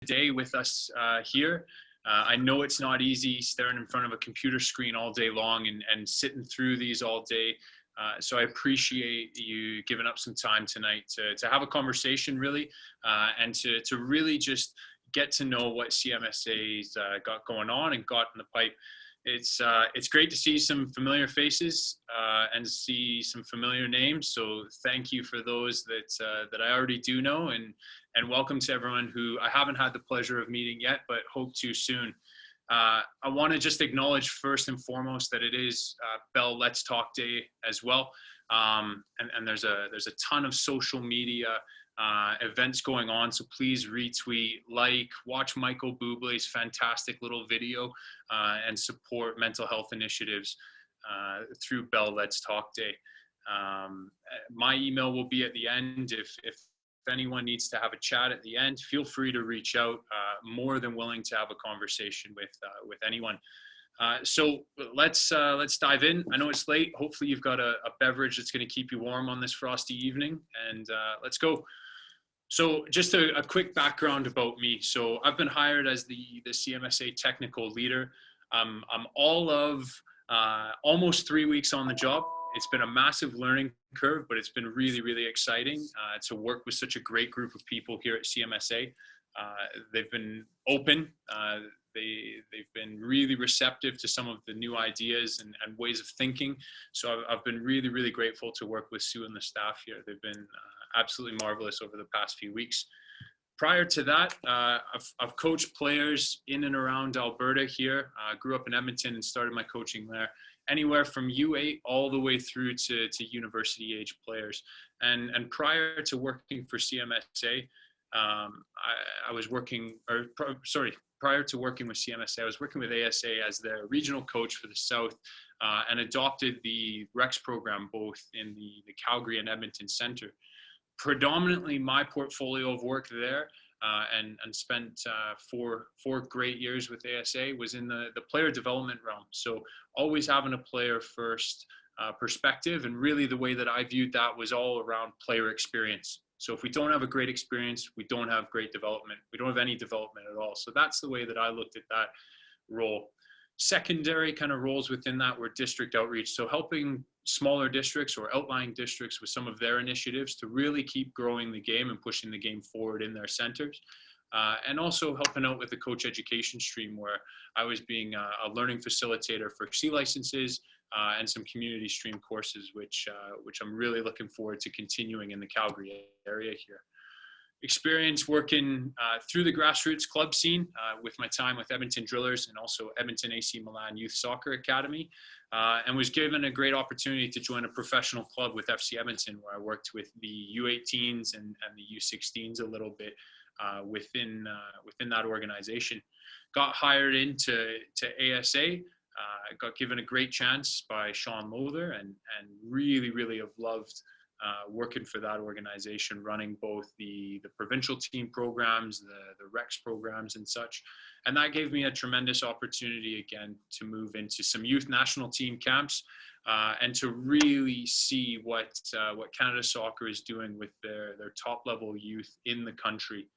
today with us here. I know it's not easy staring in front of a computer screen all day long and sitting through these all day. So I appreciate you giving up some time tonight to have a conversation really, and to really just get to know what CMSA's got going on and got in the pipe. It's great to see some familiar faces and see some familiar names. So thank you for those that I already do know, and welcome to everyone who I haven't had the pleasure of meeting yet, but hope to soon. I want to just acknowledge first and foremost that it is Bell Let's Talk Day as well, and there's a ton of social media events going on, so please retweet, watch Michael Bublé's fantastic little video, and support mental health initiatives through Bell Let's Talk Day. My email will be at the end. If anyone needs to have a chat at the end, feel free to reach out. More than willing to have a conversation with anyone. So let's dive in. I know it's late. Hopefully you've got a beverage that's going to keep you warm on this frosty evening, and let's go. So just a quick background about me. So I've been hired as the CMSA technical leader. I'm all of almost 3 weeks on the job. It's been a massive learning curve, but it's been really, really exciting to work with such a great group of people here at CMSA. They've been open. They've been really receptive to some of the new ideas and ways of thinking. So I've been really, really grateful to work with Sue and the staff here. They've been absolutely marvelous over the past few weeks. Prior to that, I've coached players in and around Alberta here. I grew up in Edmonton and started my coaching there, anywhere from U8 all the way through to university age players. And prior to working for CMSA, prior to working with CMSA, I was working with ASA as their regional coach for the South, and adopted the REX program both in the Calgary and Edmonton Center. Predominantly my portfolio of work there, and spent four great years with ASA, was in the player development realm. So always having a player first perspective, and really the way that I viewed that was all around player experience. So if we don't have a great experience, we don't have great development. We don't have any development at all. So that's the way that I looked at that role. Secondary kind of roles within that were district outreach. So helping smaller districts or outlying districts with some of their initiatives to really keep growing the game and pushing the game forward in their centers. And also helping out with the coach education stream, where I was being a learning facilitator for C licenses and some community stream courses, which I'm really looking forward to continuing in the Calgary area here. Experience working through the grassroots club scene with my time with Edmonton Drillers and also Edmonton AC Milan Youth Soccer Academy, and was given a great opportunity to join a professional club with FC Edmonton, where I worked with the U18s and the U16s a little bit within that organization. Got hired into ASA, got given a great chance by Sean Lowther, and really, really have loved working for that organization, running both the provincial team programs, the REX programs and such. And that gave me a tremendous opportunity again to move into some youth national team camps, and to really see what Canada Soccer is doing with their top level youth in the country.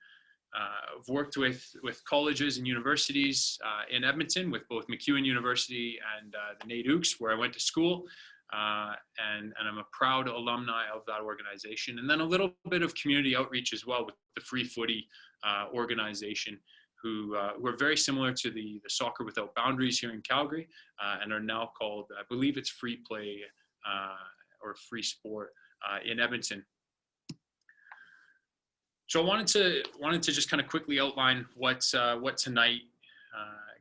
I've worked with colleges and universities in Edmonton, with both MacEwan University and the Nate Oakes, where I went to school. And I'm a proud alumni of that organization. And then a little bit of community outreach as well with the Free Footy organization, who are very similar to the Soccer Without Boundaries here in Calgary, and are now called, I believe it's Free Play or Free Sport in Edmonton. So I wanted to just kind of quickly outline what tonight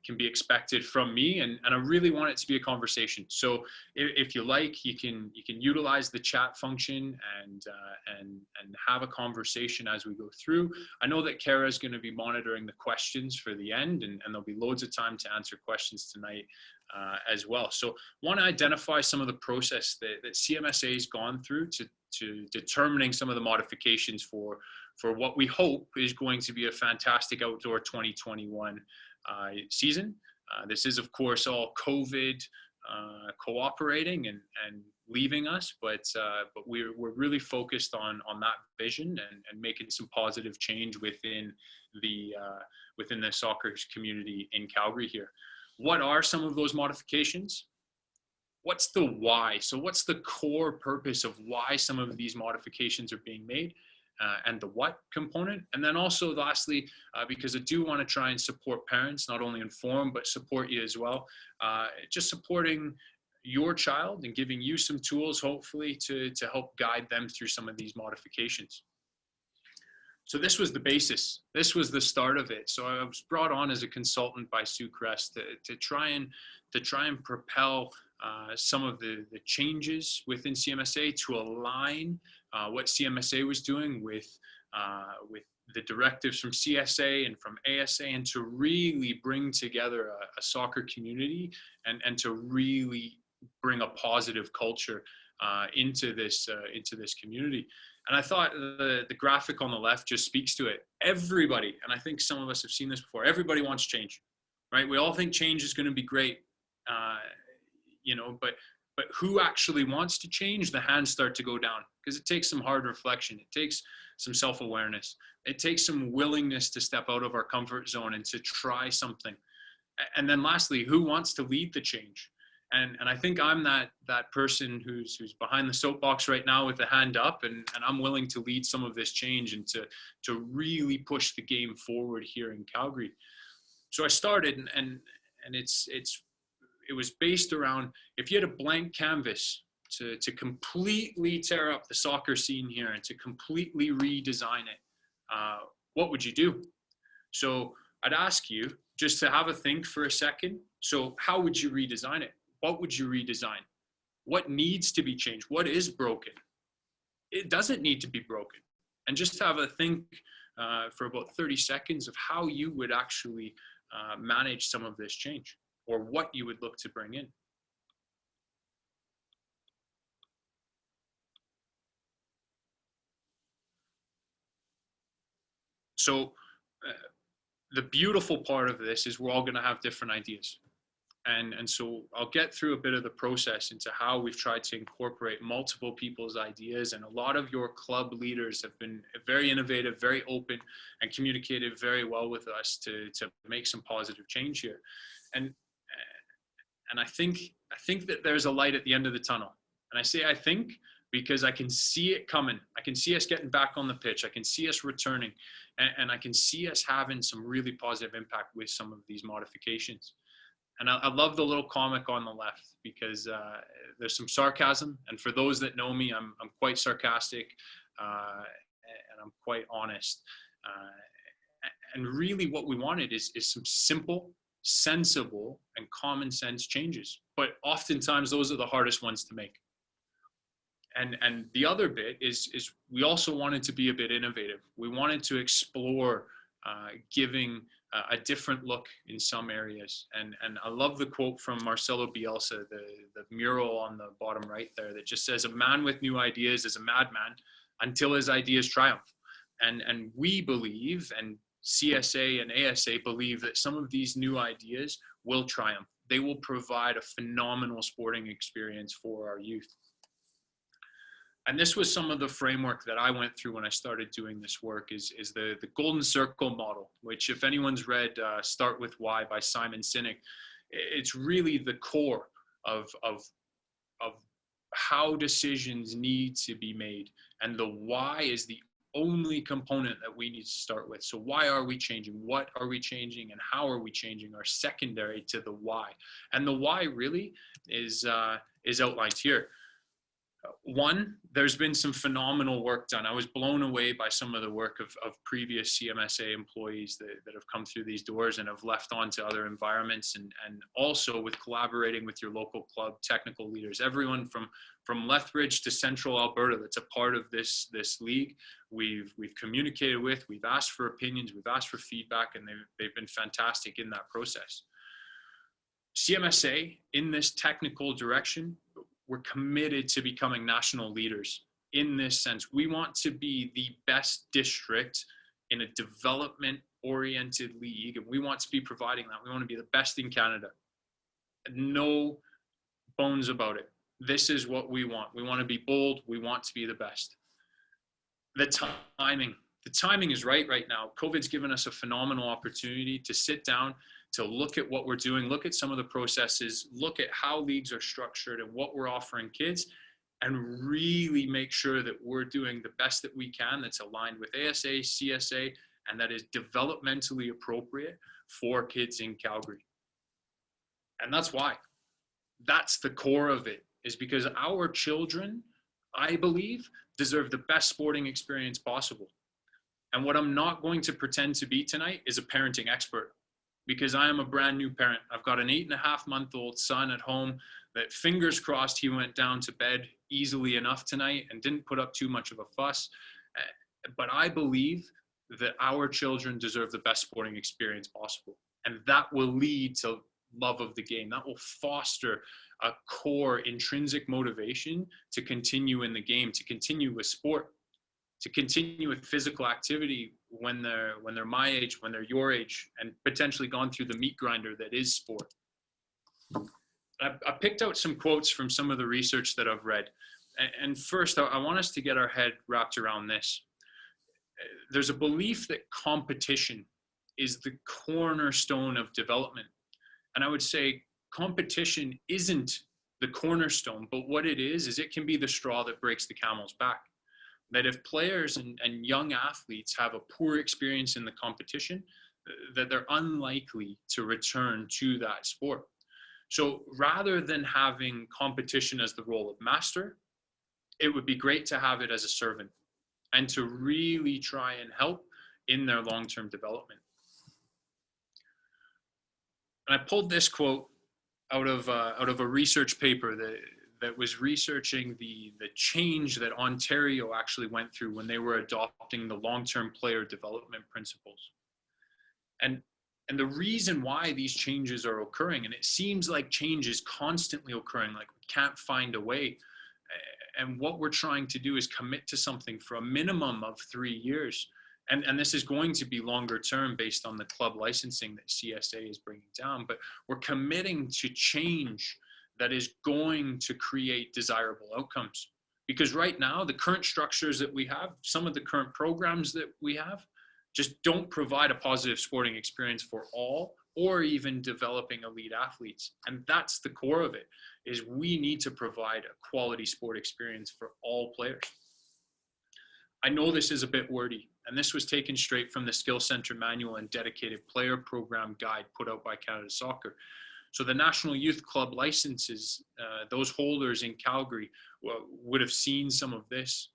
can be expected from me, and I really want it to be a conversation. So if you like, you can utilize the chat function and have a conversation as we go through. I know that Kara is going to be monitoring the questions for the end, and there'll be loads of time to answer questions tonight as well. So want to identify some of the process that CMSA has gone through to determining some of the modifications for what we hope is going to be a fantastic outdoor 2021 season. This is, of course, all COVID cooperating and leaving us, but we're really focused on that vision and making some positive change within the soccer community in Calgary here. What are some of those modifications? What's the why? So what's the core purpose of why some of these modifications are being made, and the what component? And then also lastly, because I do want to try and support parents, not only inform, but support you as well, just supporting your child and giving you some tools, hopefully, to help guide them through some of these modifications. So this was the basis. This was the start of it. So I was brought on as a consultant by Sue Crest to try and propel some of the changes within CMSA to align what CMSA was doing with the directives from CSA and from ASA, and to really bring together a soccer community and to really bring a positive culture into this community. And I thought the graphic on the left just speaks to it. Everybody, and I think some of us have seen this before, everybody wants change, right? We all think change is going to be great, but who actually wants to change? The hands start to go down, because it takes some hard reflection. It takes some self-awareness. It takes some willingness to step out of our comfort zone and to try something. And then lastly, who wants to lead the change? And I think I'm that person who's behind the soapbox right now with the hand up, and I'm willing to lead some of this change and to really push the game forward here in Calgary. So I started, and it was based around, if you had a blank canvas to completely tear up the soccer scene here and to completely redesign it, what would you do? So I'd ask you just to have a think for a second. So how would you redesign it? What would you redesign? What needs to be changed? What is broken? It doesn't need to be broken. And just have a think for about 30 seconds of how you would actually manage some of this change, or what you would look to bring in. So the beautiful part of this is we're all going to have different ideas. And so I'll get through a bit of the process into how we've tried to incorporate multiple people's ideas. And a lot of your club leaders have been very innovative, very open, and communicated very well with us to make some positive change here. And I think that there's a light at the end of the tunnel. And I say I think because I can see it coming. I can see us getting back on the pitch. I can see us returning. And I can see us having some really positive impact with some of these modifications. And I love the little comic on the left, because there's some sarcasm. And for those that know me, I'm quite sarcastic and I'm quite honest. And really what we wanted is some simple, sensible, and common sense changes. But oftentimes those are the hardest ones to make. And the other bit is we also wanted to be a bit innovative. We wanted to explore giving a different look in some areas. And I love the quote from Marcelo Bielsa, the mural on the bottom right there, that just says, "A man with new ideas is a madman until his ideas triumph." And we believe, and CSA and ASA believe, that some of these new ideas will triumph. They will provide a phenomenal sporting experience for our youth. And this was some of the framework that I went through when I started doing this work, is the Golden Circle model, which, if anyone's read Start With Why by Simon Sinek, it's really the core of how decisions need to be made. And the why is the only component that we need to start with. So why are we changing? What are we changing? And how are we changing are secondary to the why. And the why really is outlined here. One, there's been some phenomenal work done. I was blown away by some of the work of previous CMSA employees that have come through these doors and have left on to other environments, and also with collaborating with your local club technical leaders. Everyone from Lethbridge to Central Alberta that's a part of this league, we've communicated with, we've asked for opinions, we've asked for feedback, and they've been fantastic in that process. CMSA, in this technical direction, we're committed to becoming national leaders in this sense. We want to be the best district in a development-oriented league, and we want to be providing that. We want to be the best in Canada. No bones about it. This is what we want. We want to be bold. We want to be the best. The timing. The timing is right now. COVID's given us a phenomenal opportunity to sit down, to look at what we're doing, look at some of the processes, look at how leagues are structured and what we're offering kids, and really make sure that we're doing the best that we can that's aligned with ASA, CSA, and that is developmentally appropriate for kids in Calgary. And that's why. That's the core of it, is because our children, I believe, deserve the best sporting experience possible. And what I'm not going to pretend to be tonight is a parenting expert, because I am a brand new parent. I've got an 8.5-month-old son at home that, fingers crossed, he went down to bed easily enough tonight and didn't put up too much of a fuss. But I believe that our children deserve the best sporting experience possible. And that will lead to love of the game. That will foster a core intrinsic motivation to continue in the game, to continue with sport, to continue with physical activity when they're my age, when they're your age, and potentially gone through the meat grinder that is sport. I picked out some quotes from some of the research that I've read. And first, I want us to get our head wrapped around this. There's a belief that competition is the cornerstone of development. And I would say competition isn't the cornerstone, but what it is it can be the straw that breaks the camel's back. That if players and young athletes have a poor experience in the competition, that they're unlikely to return to that sport. So rather than having competition as the role of master, it would be great to have it as a servant and to really try and help in their long-term development. And I pulled this quote out of a research paper that was researching the change that Ontario actually went through when they were adopting the long-term player development principles. And the reason why these changes are occurring, and it seems like change is constantly occurring, like we can't find a way. And what we're trying to do is commit to something for a minimum of 3 years. And this is going to be longer term based on the club licensing that CSA is bringing down. But we're committing to change that is going to create desirable outcomes. Because right now, the current structures that we have, some of the current programs that we have, just don't provide a positive sporting experience for all, or even developing elite athletes. And that's the core of it, is we need to provide a quality sport experience for all players. I know this is a bit wordy, and this was taken straight from the Skill Center Manual and Dedicated Player Program Guide put out by Canada Soccer. So the National Youth Club licenses, those holders in Calgary would have seen some of this,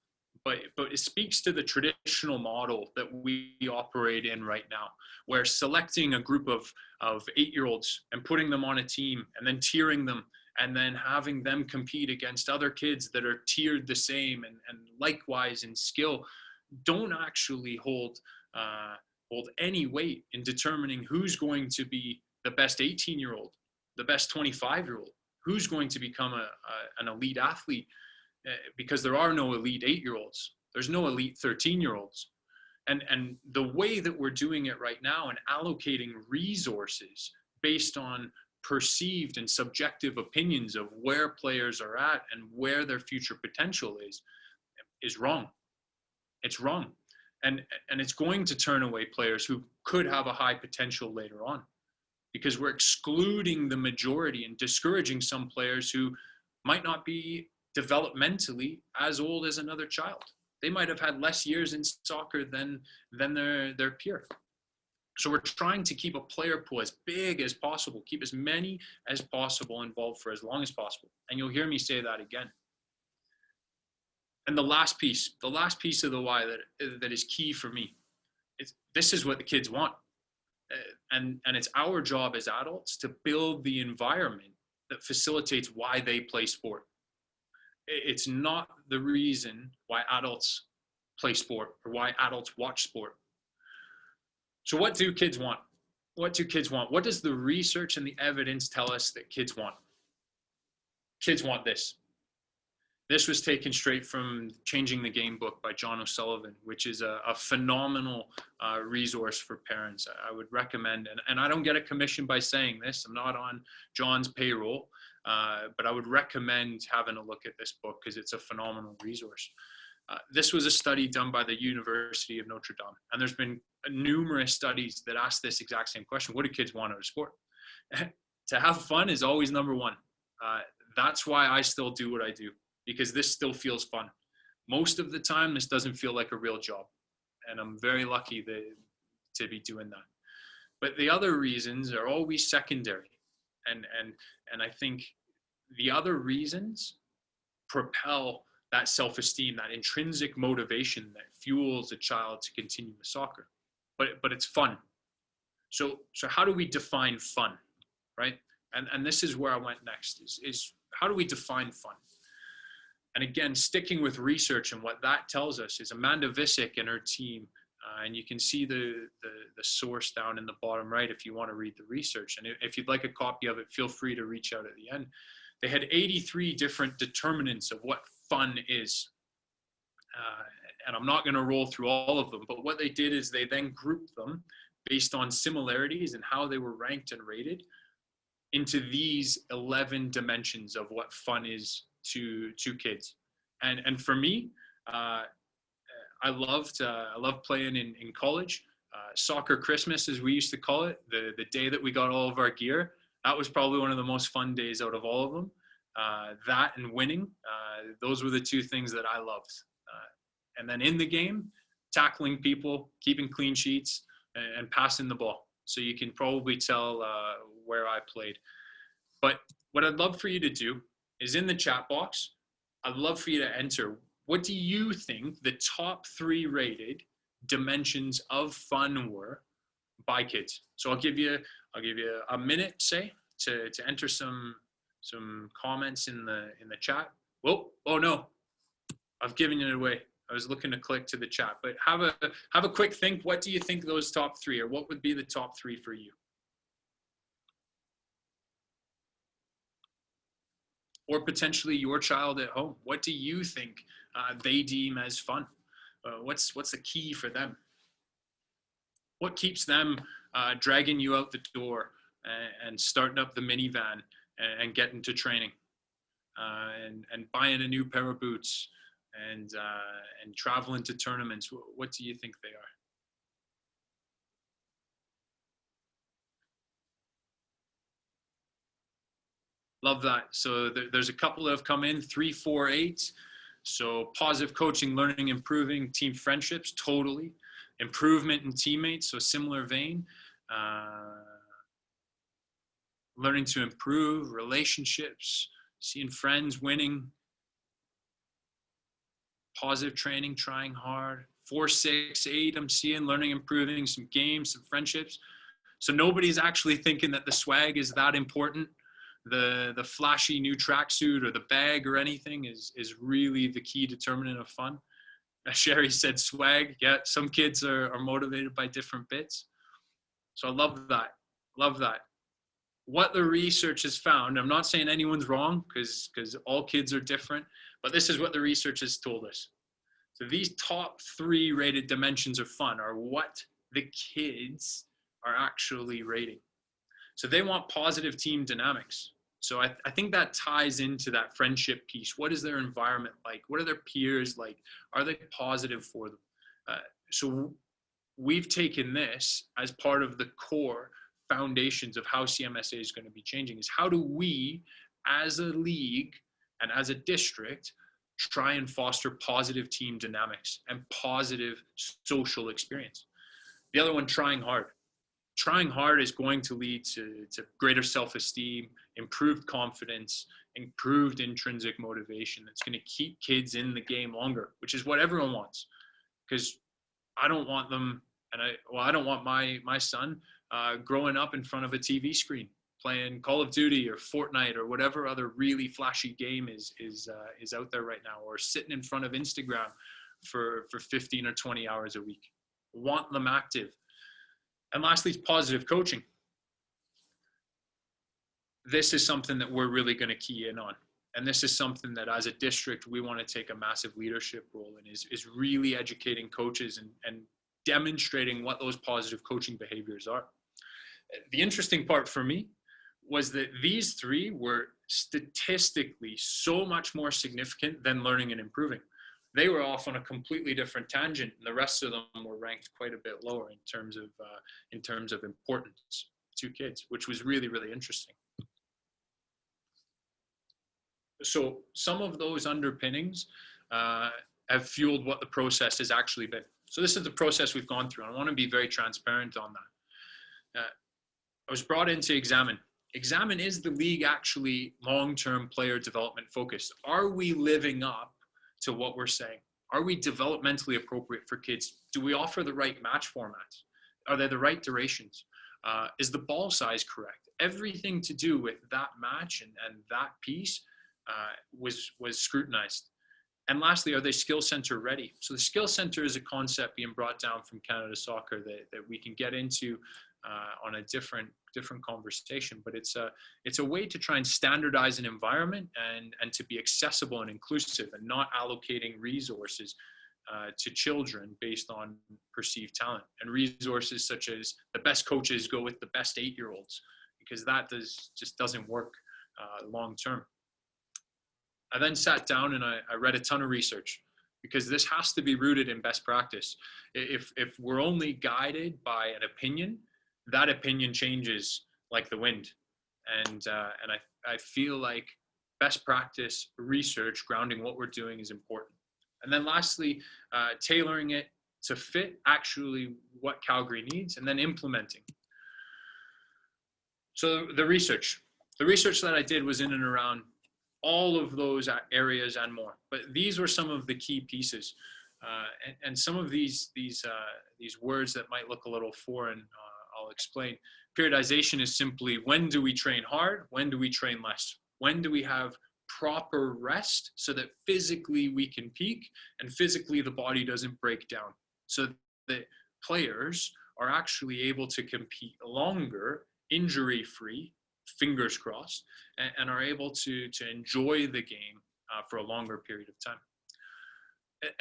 but it speaks to the traditional model that we operate in right now, where selecting a group of 8-year-olds and putting them on a team and then tiering them and then having them compete against other kids that are tiered the same and likewise in skill don't actually hold any weight in determining who's going to be the best 18-year-old, the best 25-year-old, who's going to become an elite athlete, because there are no elite 8-year-olds. There's no elite 13-year-olds. And the way that we're doing it right now and allocating resources based on perceived and subjective opinions of where players are at and where their future potential is wrong. It's wrong. And it's going to turn away players who could have a high potential later on, because we're excluding the majority and discouraging some players who might not be developmentally as old as another child. They might have had less years in soccer than their peer. So we're trying to keep a player pool as big as possible, keep as many as possible involved for as long as possible. And you'll hear me say that again. And the last piece of the why that is key for me is this is what the kids want. And it's our job as adults to build the environment that facilitates why they play sport. It's not the reason why adults play sport or why adults watch sport. So what do kids want? What do kids want? What does the research and the evidence tell us that kids want? Kids want this. This was taken straight from Changing the Game book by John O'Sullivan, which is a phenomenal resource for parents. I would recommend, and I don't get a commission by saying this. I'm not on John's payroll, but I would recommend having a look at this book because it's a phenomenal resource. This was a study done by the University of Notre Dame. And there's been numerous studies that ask this exact same question. What do kids want out of sport? To have fun is always number one. That's why I still do what I do, because this still feels fun. Most of the time, this doesn't feel like a real job. And I'm very lucky to be doing that. But the other reasons are always secondary. And I think the other reasons propel that self-esteem, that intrinsic motivation that fuels a child to continue with soccer. But it's fun. So how do we define fun, right? And this is where I went next, is how do we define fun? And again, sticking with research, and what that tells us is Amanda Visick and her team, and you can see the source down in the bottom right if you want to read the research. And if you'd like a copy of it, feel free to reach out at the end. They had 83 different determinants of what fun is. And I'm not going to roll through all of them, but what they did is they then grouped them based on similarities and how they were ranked and rated into these 11 dimensions of what fun is to kids. And for me, I loved playing in college. Soccer Christmas, as we used to call it, the day that we got all of our gear, that was probably one of the most fun days out of all of them. That and winning, those were the two things that I loved. And then in the game, tackling people, keeping clean sheets, and passing the ball. So you can probably tell where I played. But what I'd love for you to do is in the chat box, I'd love for you to enter, what do you think the top 3 rated dimensions of fun were by kids? So I'll give you a minute, say, to enter some comments in the chat. Whoa, oh no, I've given it away. I was looking to click to the chat, but have a quick think. What do you think those top 3 are? What would be the top 3 for you? Or potentially your child at home. What do you think they deem as fun? What's the key for them? What keeps them dragging you out the door and starting up the minivan and getting to training and buying a new pair of boots and traveling to tournaments? What do you think they are? Love that. So there's a couple that have come in, 3, 4, 8. So positive coaching, learning, improving, team friendships, totally. Improvement in teammates, so similar vein. Learning to improve, relationships, seeing friends winning. Positive training, trying hard. 4, 6, 8, I'm seeing learning, improving, some games, some friendships. So nobody's actually thinking that the swag is that important. The flashy new tracksuit or the bag or anything is really the key determinant of fun. Sherry said swag. Yeah, some kids are motivated by different bits. So I love that. Love that. What the research has found, I'm not saying anyone's wrong because all kids are different, but this is what the research has told us. So these top 3 rated dimensions of fun are what the kids are actually rating. So they want positive team dynamics. So I think that ties into that friendship piece. What is their environment like? What are their peers like? Are they positive for them? So we've taken this as part of the core foundations of how CMSA is going to be changing, is how do we as a league and as a district try and foster positive team dynamics and positive social experience. The other one, trying hard. Trying hard is going to lead to greater self-esteem, improved confidence, improved intrinsic motivation. That's going to keep kids in the game longer, which is what everyone wants. Because I don't want them, I don't want my son growing up in front of a TV screen playing Call of Duty or Fortnite or whatever other really flashy game is out there right now, or sitting in front of Instagram for 15 or 20 hours a week. Want them active. And lastly, positive coaching. This is something that we're really going to key in on. And this is something that as a district, we want to take a massive leadership role in, is really educating coaches and demonstrating what those positive coaching behaviors are. The interesting part for me was that these 3 were statistically so much more significant than learning and improving. they were off on a completely different tangent, and the rest of them were ranked quite a bit lower in terms of importance to kids, which was really, really interesting. So some of those underpinnings have fueled what the process has actually been. So this is the process we've gone through. I want to be very transparent on that. I was brought in to examine. Examine, is the league actually long-term player development focused? Are we living up to what we're saying? Are we developmentally appropriate for kids? Do we offer the right match formats? Are they the right durations? Is the ball size correct? Everything to do with that match and that piece was scrutinized. And lastly, are they skill center ready? So the skill center is a concept being brought down from Canada Soccer that we can get into on a different conversation, but it's a way to try and standardize an environment and to be accessible and inclusive, and not allocating resources to children based on perceived talent, and resources such as the best coaches go with the best 8-year-olds, because that just doesn't work long term. I then sat down and I read a ton of research, because this has to be rooted in best practice. If we're only guided by an opinion, that opinion changes like the wind. And I feel like best practice research grounding what we're doing is important. And then lastly, tailoring it to fit actually what Calgary needs, and then implementing. So the research that I did was in and around all of those areas and more. But these were some of the key pieces. And some of these words that might look a little foreign, I'll explain. Periodization is simply, when do we train hard? When do we train less? When do we have proper rest so that physically we can peak and physically the body doesn't break down, so that players are actually able to compete longer, injury-free, fingers crossed, and are able to enjoy the game for a longer period of time.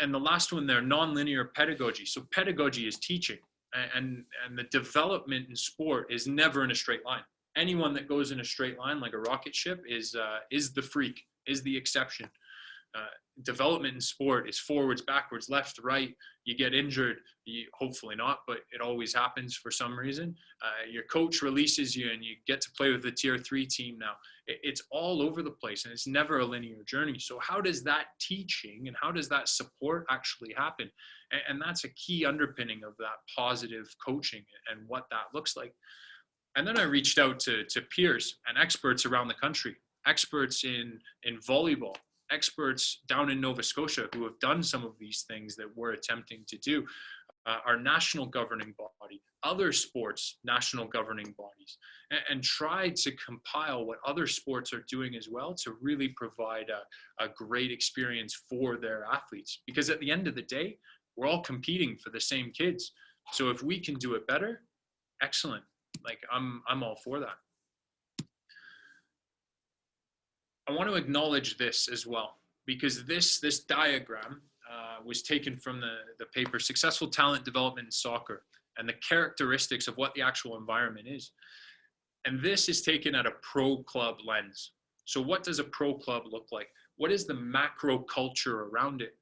And the last one there, nonlinear pedagogy. So pedagogy is teaching, and the development in sport is never in a straight line. Anyone that goes in a straight line like a rocket ship is the freak, is the exception. Development in sport is forwards, backwards, left, right. You get injured, hopefully not, but it always happens for some reason. Your coach releases you and you get to play with the tier 3 team now. It's all over the place, and it's never a linear journey. So how does that teaching and how does that support actually happen? And that's a key underpinning of that positive coaching and what that looks like. And then I reached out to peers and experts around the country, experts in volleyball, experts down in Nova Scotia who have done some of these things that we're attempting to do, our national governing body, other sports national governing bodies, and try to compile what other sports are doing as well to really provide a great experience for their athletes. Because at the end of the day, we're all competing for the same kids. So if we can do it better, excellent. Like I'm all for that. I want to acknowledge this as well, because this diagram was taken from the paper Successful Talent Development in Soccer, and the characteristics of what the actual environment is. And this is taken at a pro club lens. So what does a pro club look like? What is the macro culture around it?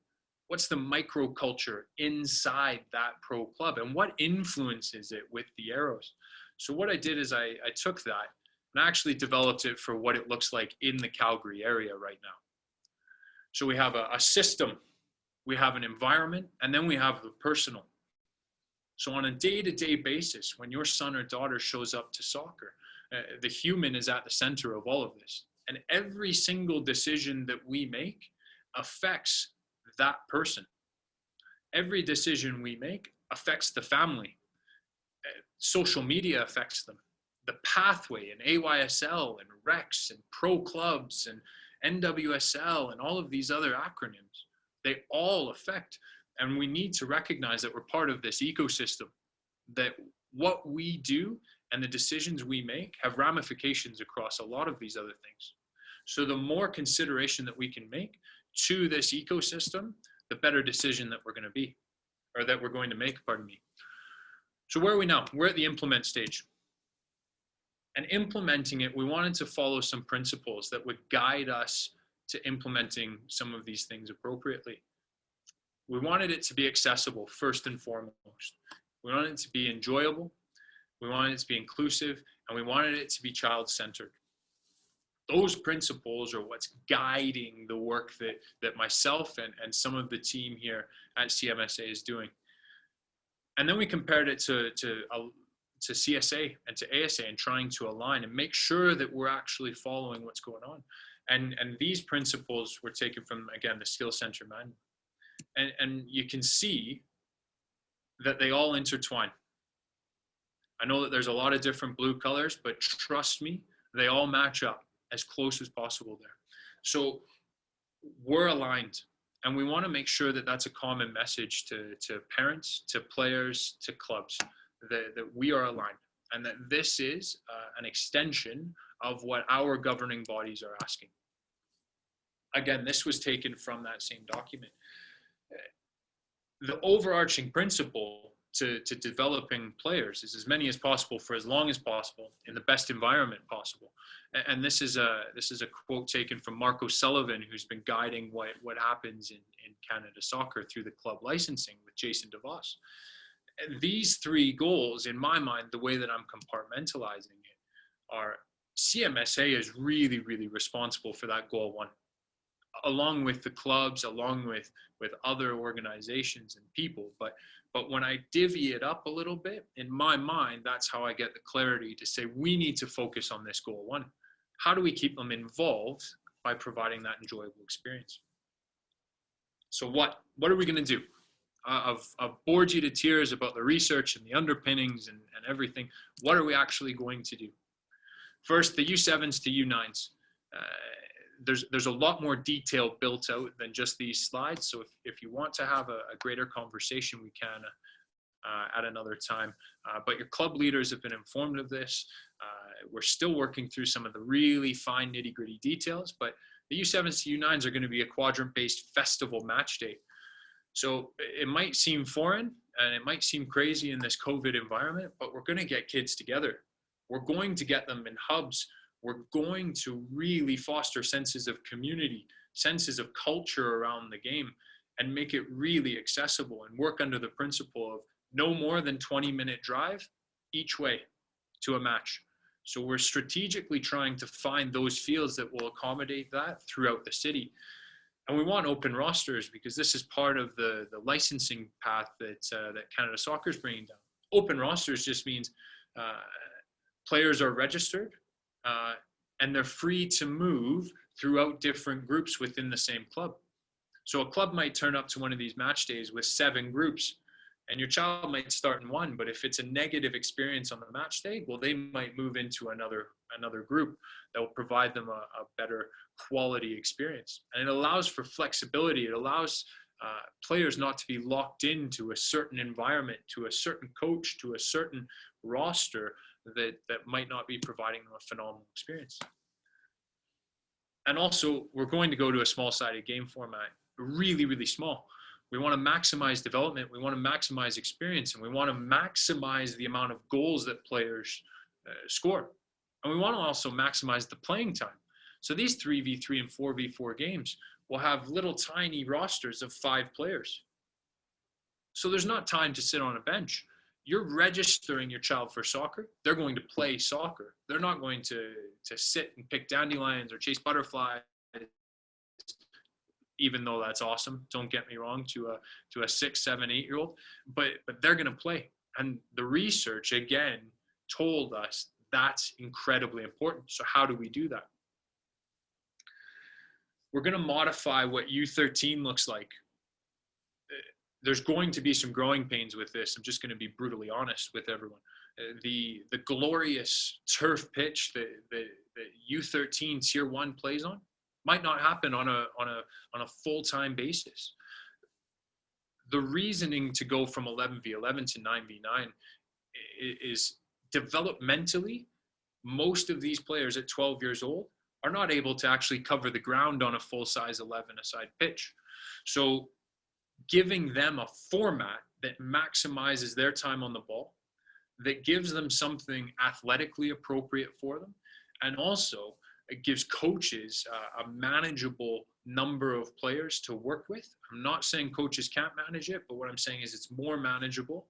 What's the micro culture inside that pro club? And what influences it with the arrows? So what I did is I took that and I actually developed it for what it looks like in the Calgary area right now. So we have a system, we have an environment, and then we have the personal. So on a day-to-day basis, when your son or daughter shows up to soccer, the human is at the center of all of this. And every single decision that we make affects that person. Every decision we make affects the family. Social media affects them. The pathway in AYSL and REX and pro clubs and NWSL and all of these other acronyms, they all affect. And we need to recognize that we're part of this ecosystem, that what we do and the decisions we make have ramifications across a lot of these other things. So the more consideration that we can make to this ecosystem, the better decision that we're going to be, or that we're going to make, pardon me. So where are we now? We're at the implement stage. And implementing it, we wanted to follow some principles that would guide us to implementing some of these things appropriately. We wanted it to be accessible first and foremost. We wanted it to be enjoyable. We wanted it to be inclusive, and we wanted it to be child-centered. Those principles are what's guiding the work that myself and some of the team here at CMSA is doing. And then we compared it to CSA and to ASA and trying to align and make sure that we're actually following what's going on. And these principles were taken from, again, the Skill Center manual. And you can see that they all intertwine. I know that there's a lot of different blue colors, but trust me, they all match up as close as possible there. So we're aligned, and we want to make sure that that's a common message to parents, to players, to clubs, that we are aligned, and that this is an extension of what our governing bodies are asking. Again, this was taken from that same document. The overarching principle to developing players is as many as possible for as long as possible in the best environment possible. And this is a quote taken from Mark O'Sullivan, who's been guiding what happens in Canada soccer through the club licensing with Jason DeVos. These three goals, in my mind, the way that I'm compartmentalizing it, are CMSA is really, really responsible for that goal one, along with the clubs, along with other organizations and people. But when I divvy it up a little bit, in my mind, that's how I get the clarity to say we need to focus on this goal one. How do we keep them involved by providing that enjoyable experience? So what are we going to do? I've bored you to tears about the research and the underpinnings and everything. What are we actually going to do? First, the U7s to U9s. There's a lot more detail built out than just these slides. So if you want to have a greater conversation, we can at another time. But your club leaders have been informed of this. We're still working through some of the really fine nitty-gritty details, but the U7s to U9s are going to be a quadrant-based festival match day. So it might seem foreign and it might seem crazy in this COVID environment, but we're going to get kids together. We're going to get them in hubs. We're going to really foster senses of community, senses of culture around the game, and make it really accessible and work under the principle of no more than 20-minute drive each way to a match. So we're strategically trying to find those fields that will accommodate that throughout the city. And we want open rosters because this is part of the licensing path that Canada Soccer is bringing down. Open rosters just means players are registered and they're free to move throughout different groups within the same club. So a club might turn up to one of these match days with 7 groups, and your child might start in one, but if it's a negative experience on the match day, well, they might move into another group that will provide them a better quality experience. And it allows for flexibility. It allows players not to be locked into a certain environment, to a certain coach, to a certain roster that might not be providing them a phenomenal experience. And also, we're going to go to a small-sided game format, really, really small. We want to maximize development, we want to maximize experience, and we want to maximize the amount of goals that players score. And we want to also maximize the playing time. So these 3v3 and 4v4 games will have little tiny rosters of 5 players. So there's not time to sit on a bench. You're registering your child for soccer. They're going to play soccer. They're not going to sit and pick dandelions or chase butterflies, even though that's awesome. Don't get me wrong, to a 6, 7, 8-year-old, but they're going to play. And the research, again, told us that's incredibly important. So how do we do that? We're going to modify what U13 looks like. There's going to be some growing pains with this. I'm just going to be brutally honest with everyone. The glorious turf pitch that U13 Tier 1 plays on might not happen on a full-time basis. The reasoning to go from 11v11 to 9v9 is developmentally, most of these players at 12 years old are not able to actually cover the ground on a full-size 11-a-side pitch. So giving them a format that maximizes their time on the ball, that gives them something athletically appropriate for them, and also it gives coaches a manageable number of players to work with. I'm not saying coaches can't manage it, but what I'm saying is it's more manageable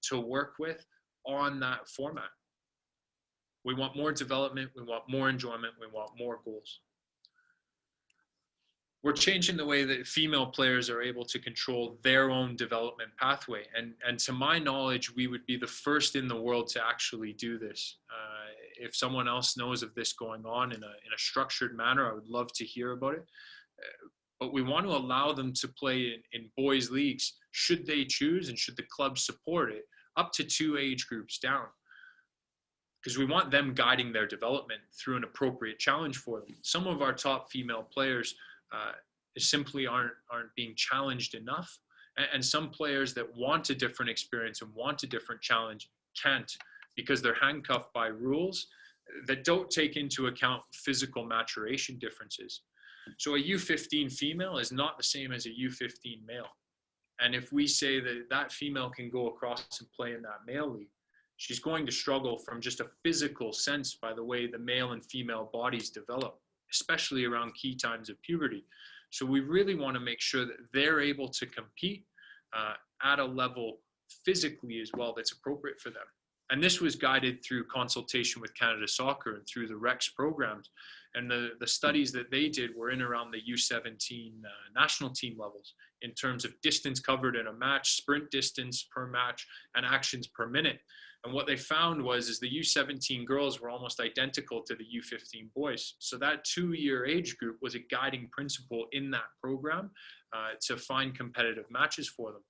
to work with on that format. We want more development, we want more enjoyment, we want more goals. We're changing the way that female players are able to control their own development pathway. And to my knowledge, we would be the first in the world to actually do this. If someone else knows of this going on in a structured manner, I would love to hear about it. But we want to allow them to play in boys' leagues, should they choose and should the club support it, up to 2 age groups down. Because we want them guiding their development through an appropriate challenge for them. Some of our top female players simply aren't being challenged enough. And some players that want a different experience and want a different challenge can't, because they're handcuffed by rules that don't take into account physical maturation differences. So a U15 female is not the same as a U15 male. And if we say that that female can go across and play in that male league, she's going to struggle from just a physical sense by the way the male and female bodies develop, especially around key times of puberty. So we really want to make sure that they're able to compete at a level physically as well that's appropriate for them. And this was guided through consultation with Canada Soccer and through the REX programs. And the studies that they did were in around the U17 national team levels in terms of distance covered in a match, sprint distance per match, and actions per minute. And what they found is the U17 girls were almost identical to the U15 boys. So that 2-year age group was a guiding principle in that program to find competitive matches for them.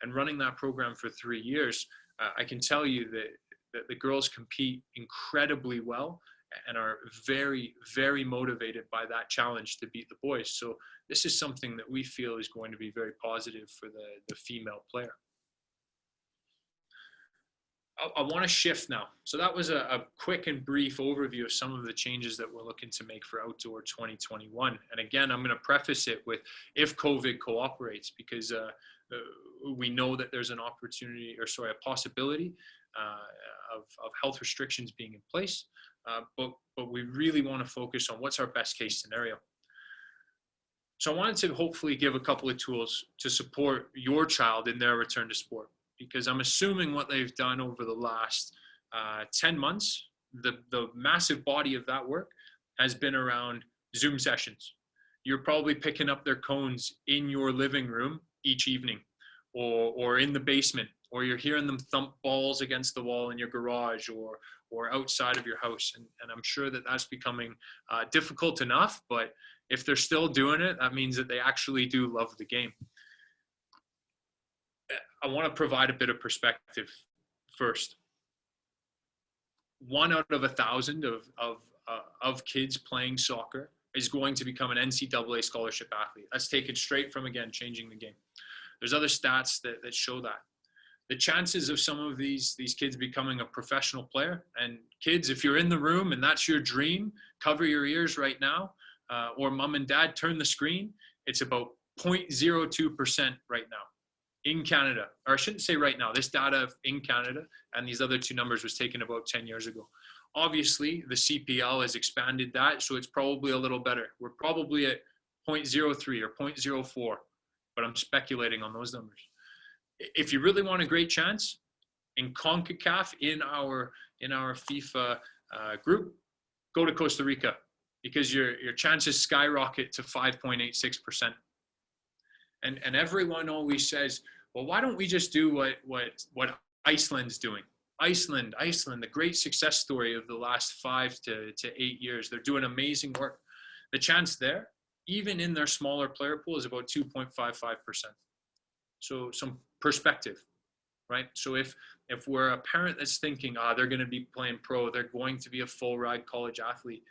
And running that program for 3 years, I can tell you that the girls compete incredibly well and are very, very motivated by that challenge to beat the boys. So this is something that we feel is going to be very positive for the female player. I want to shift now. So that was a quick and brief overview of some of the changes that we're looking to make for Outdoor 2021. And again, I'm going to preface it with if COVID cooperates, because we know that there's an opportunity, a possibility of health restrictions being in place. But we really want to focus on what's our best case scenario. So I wanted to hopefully give a couple of tools to support your child in their return to sport, because I'm assuming what they've done over the last 10 months, the massive body of that work has been around Zoom sessions. You're probably picking up their cones in your living room each evening, or in the basement, or you're hearing them thump balls against the wall in your garage or outside of your house. And I'm sure that that's becoming difficult enough, but if they're still doing it, that means that they actually do love the game. I want to provide a bit of perspective first. 1 out of 1,000 of kids playing soccer is going to become an NCAA scholarship athlete. That's taken straight from, again, Changing the Game. There's other stats that show that. The chances of some of these kids becoming a professional player, and kids, if you're in the room and that's your dream, cover your ears right now, or mom and dad, turn the screen. It's about 0.02% right now in Canada, or I shouldn't say right now, this data in Canada and these other 2 numbers was taken about 10 years ago. Obviously, the CPL has expanded that, so it's probably a little better. We're probably at 0.03 or 0.04, but I'm speculating on those numbers. If you really want a great chance, in CONCACAF, in our FIFA group, go to Costa Rica, because your chances skyrocket to 5.86%. And everyone always says, well, why don't we just do what Iceland's doing? Iceland, the great success story of the last 5 to 8 years. They're doing amazing work. The chance there, even in their smaller player pool, is about 2.55%. So some perspective, right? So if we're a parent that's thinking, they're going to be playing pro, they're going to be a full ride college athlete,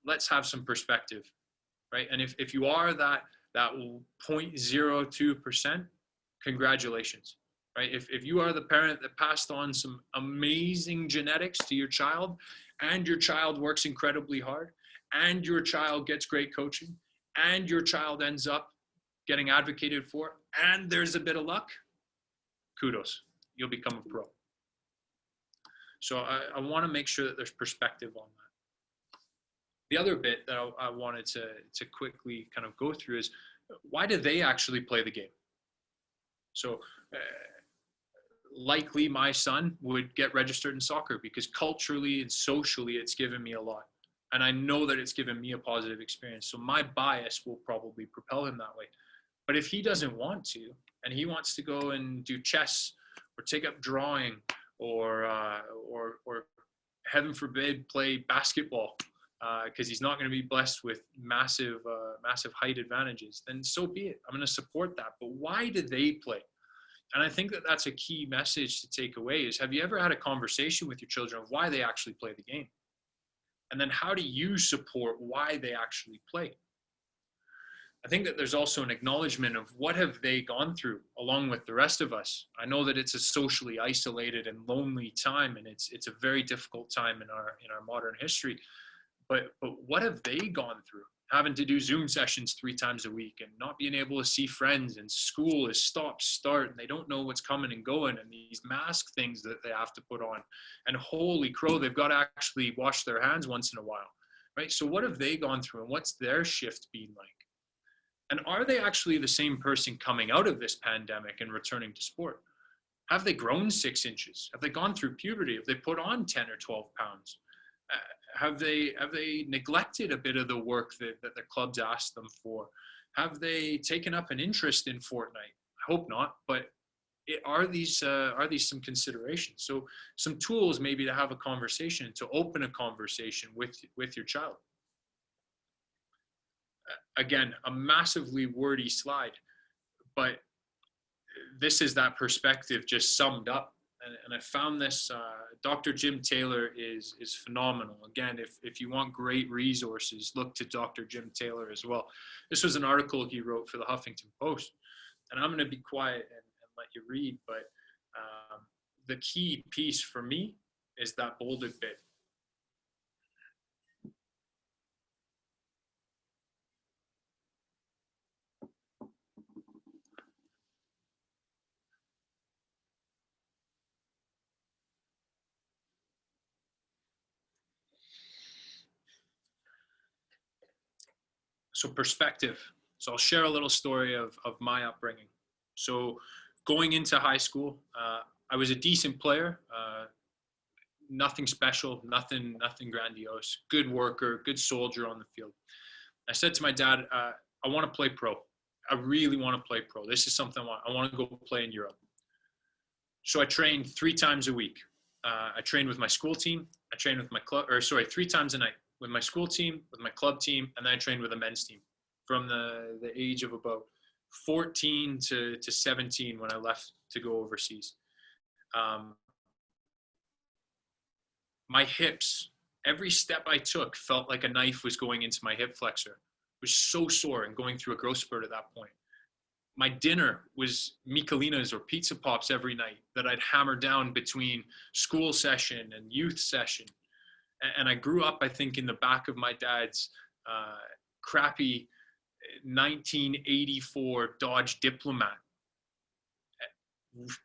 let's have some perspective, right? And if you are that 0.02%, congratulations, right? If you are the parent that passed on some amazing genetics to your child, and your child works incredibly hard, and your child gets great coaching, and your child ends up getting advocated for, and there's a bit of luck, kudos, you'll become a pro. So I want to make sure that there's perspective on that. The other bit that I wanted to quickly kind of go through is, why do they actually play the game? So likely my son would get registered in soccer because culturally and socially it's given me a lot. And I know that it's given me a positive experience. So my bias will probably propel him that way. But if he doesn't want to, and he wants to go and do chess or take up drawing or heaven forbid, play basketball, because he's not going to be blessed with massive height advantages, then so be it. I'm going to support that. But why do they play? And I think that that's a key message to take away is, have you ever had a conversation with your children of why they actually play the game? And then how do you support why they actually play? I think that there's also an acknowledgement of what have they gone through along with the rest of us. I know that it's a socially isolated and lonely time, and it's a very difficult time in our modern history. But what have they gone through? Having to do Zoom sessions 3 times a week and not being able to see friends, and school is stop, start, and they don't know what's coming and going, and these mask things that they have to put on. And holy crow, they've got to actually wash their hands once in a while, right? So what have they gone through, and what's their shift been like? And are they actually the same person coming out of this pandemic and returning to sport? Have they grown 6 inches? Have they gone through puberty? Have they put on 10 or 12 pounds? Have they neglected a bit of the work that the clubs asked them for? Have they taken up an interest in Fortnite? I hope not, but are these some considerations? So some tools maybe to have a conversation, to open a conversation with your child. Again, a massively wordy slide, but this is that perspective just summed up. And I found this, Dr. Jim Taylor is phenomenal. Again, if you want great resources, look to Dr. Jim Taylor as well. This was an article he wrote for the Huffington Post. And I'm going to be quiet and let you read, but the key piece for me is that bolded bit. So perspective. So I'll share a little story of my upbringing. So going into high school, I was a decent player, nothing special, nothing grandiose, good worker, good soldier on the field. I said to my dad, I want to play pro. I really want to play pro. This is something I want to go play in Europe. So I trained 3 times a week. I trained with my school team. I trained with my club, 3 times a night. With my school team, with my club team, and then I trained with a men's team from the age of about 14 to 17 when I left to go overseas. My hips, every step I took felt like a knife was going into my hip flexor. It was so sore and going through a growth spurt at that point. My dinner was Michelinas or pizza pops every night that I'd hammer down between school session and youth session. And I grew up, I think, in the back of my dad's crappy 1984 Dodge Diplomat,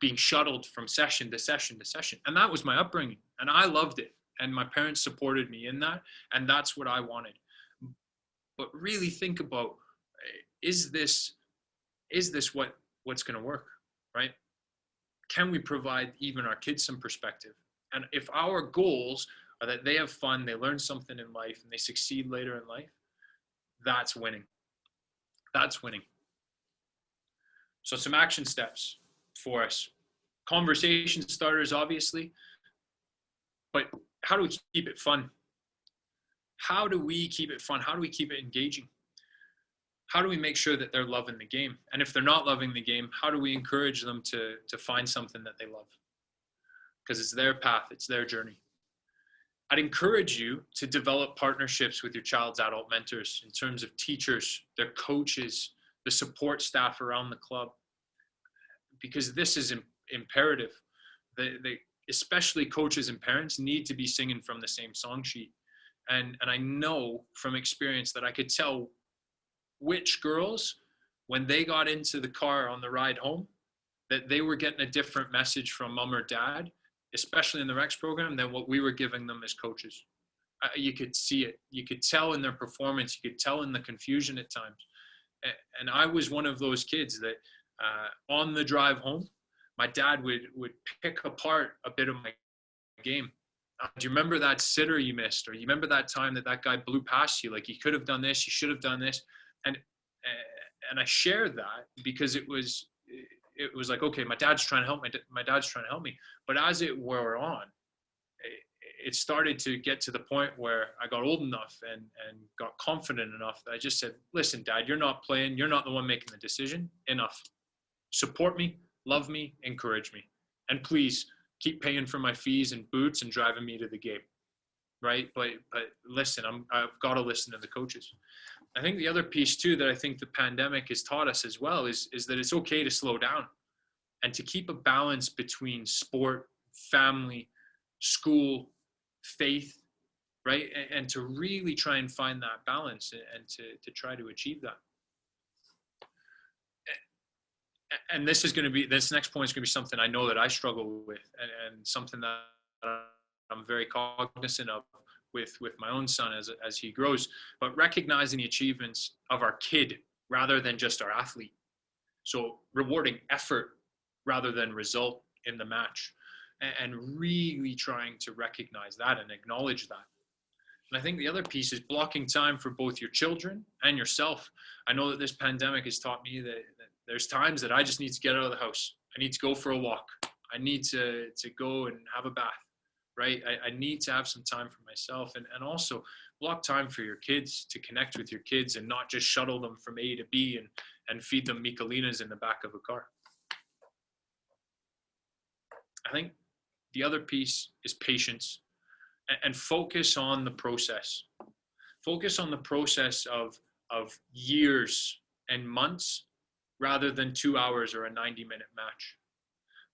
being shuttled from session to session to session. And that was my upbringing. And I loved it. And my parents supported me in that. And that's what I wanted. But really think about, is this what's going to work, right? Can we provide even our kids some perspective? And if our goals are that they have fun, they learn something in life, and they succeed later in life, that's winning. That's winning. So some action steps for us. Conversation starters, obviously, but how do we keep it fun? How do we keep it fun? How do we keep it engaging? How do we make sure that they're loving the game? And if they're not loving the game, how do we encourage them to find something that they love? Because it's their path, it's their journey. I'd encourage you to develop partnerships with your child's adult mentors in terms of teachers, their coaches, the support staff around the club, because this is imperative. They, especially coaches and parents, need to be singing from the same song sheet. And I know from experience that I could tell which girls, when they got into the car on the ride home, that they were getting a different message from mom or dad, especially in the Rex program, than what we were giving them as coaches. You could see it. You could tell in their performance. You could tell in the confusion at times. And I was one of those kids that on the drive home, my dad would pick apart a bit of my game. Do you remember that sitter you missed? Or you remember that time that guy blew past you? Like, you could have done this, you should have done this. And I shared that because it was like, okay, my dad's trying to help me. My dad's trying to help me. But as it wore on, it started to get to the point where I got old enough and got confident enough that I just said, listen, Dad, you're not playing. You're not the one making the decision. Enough. Support me, love me, encourage me. And please keep paying for my fees and boots and driving me to the game. Right? But listen, I've got to listen to the coaches. I think the other piece too that I think the pandemic has taught us as well is that it's okay to slow down and to keep a balance between sport, family, school, faith, right? And to really try and find that balance and to try to achieve that. And this next point is going to be something I know that I struggle with and something that I'm very cognizant of with my own son as he grows, but recognizing the achievements of our kid rather than just our athlete. So rewarding effort rather than result in the match. And really trying to recognize that and acknowledge that. And I think the other piece is blocking time for both your children and yourself. I know that this pandemic has taught me that there's times that I just need to get out of the house. I need to go for a walk. I need to go and have a bath, right? I need to have some time for myself and also block time for your kids, to connect with your kids and not just shuttle them from A to B and feed them Michelinas in the back of a car. I think the other piece is patience and focus on the process. Focus on the process of years and months rather than 2 hours or a 90-minute match.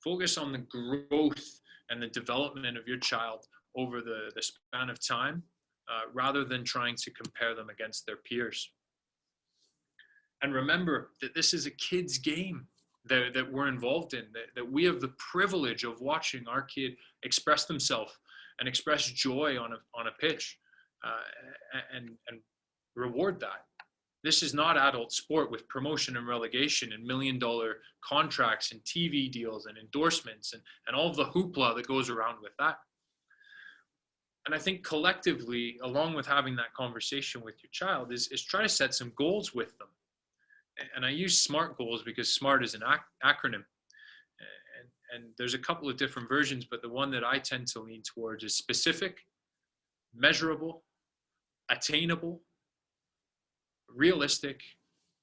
Focus on the growth and the development of your child over the span of time rather than trying to compare them against their peers. And remember that this is a kid's game that we're involved in, that we have the privilege of watching our kid express themselves and express joy on a pitch and reward that. This is not adult sport with promotion and relegation and $1 million contracts and TV deals and endorsements and all of the hoopla that goes around with that. And I think collectively, along with having that conversation with your child, is try to set some goals with them. And I use SMART goals because SMART is an acronym. And there's a couple of different versions, but the one that I tend to lean towards is specific, measurable, attainable, realistic,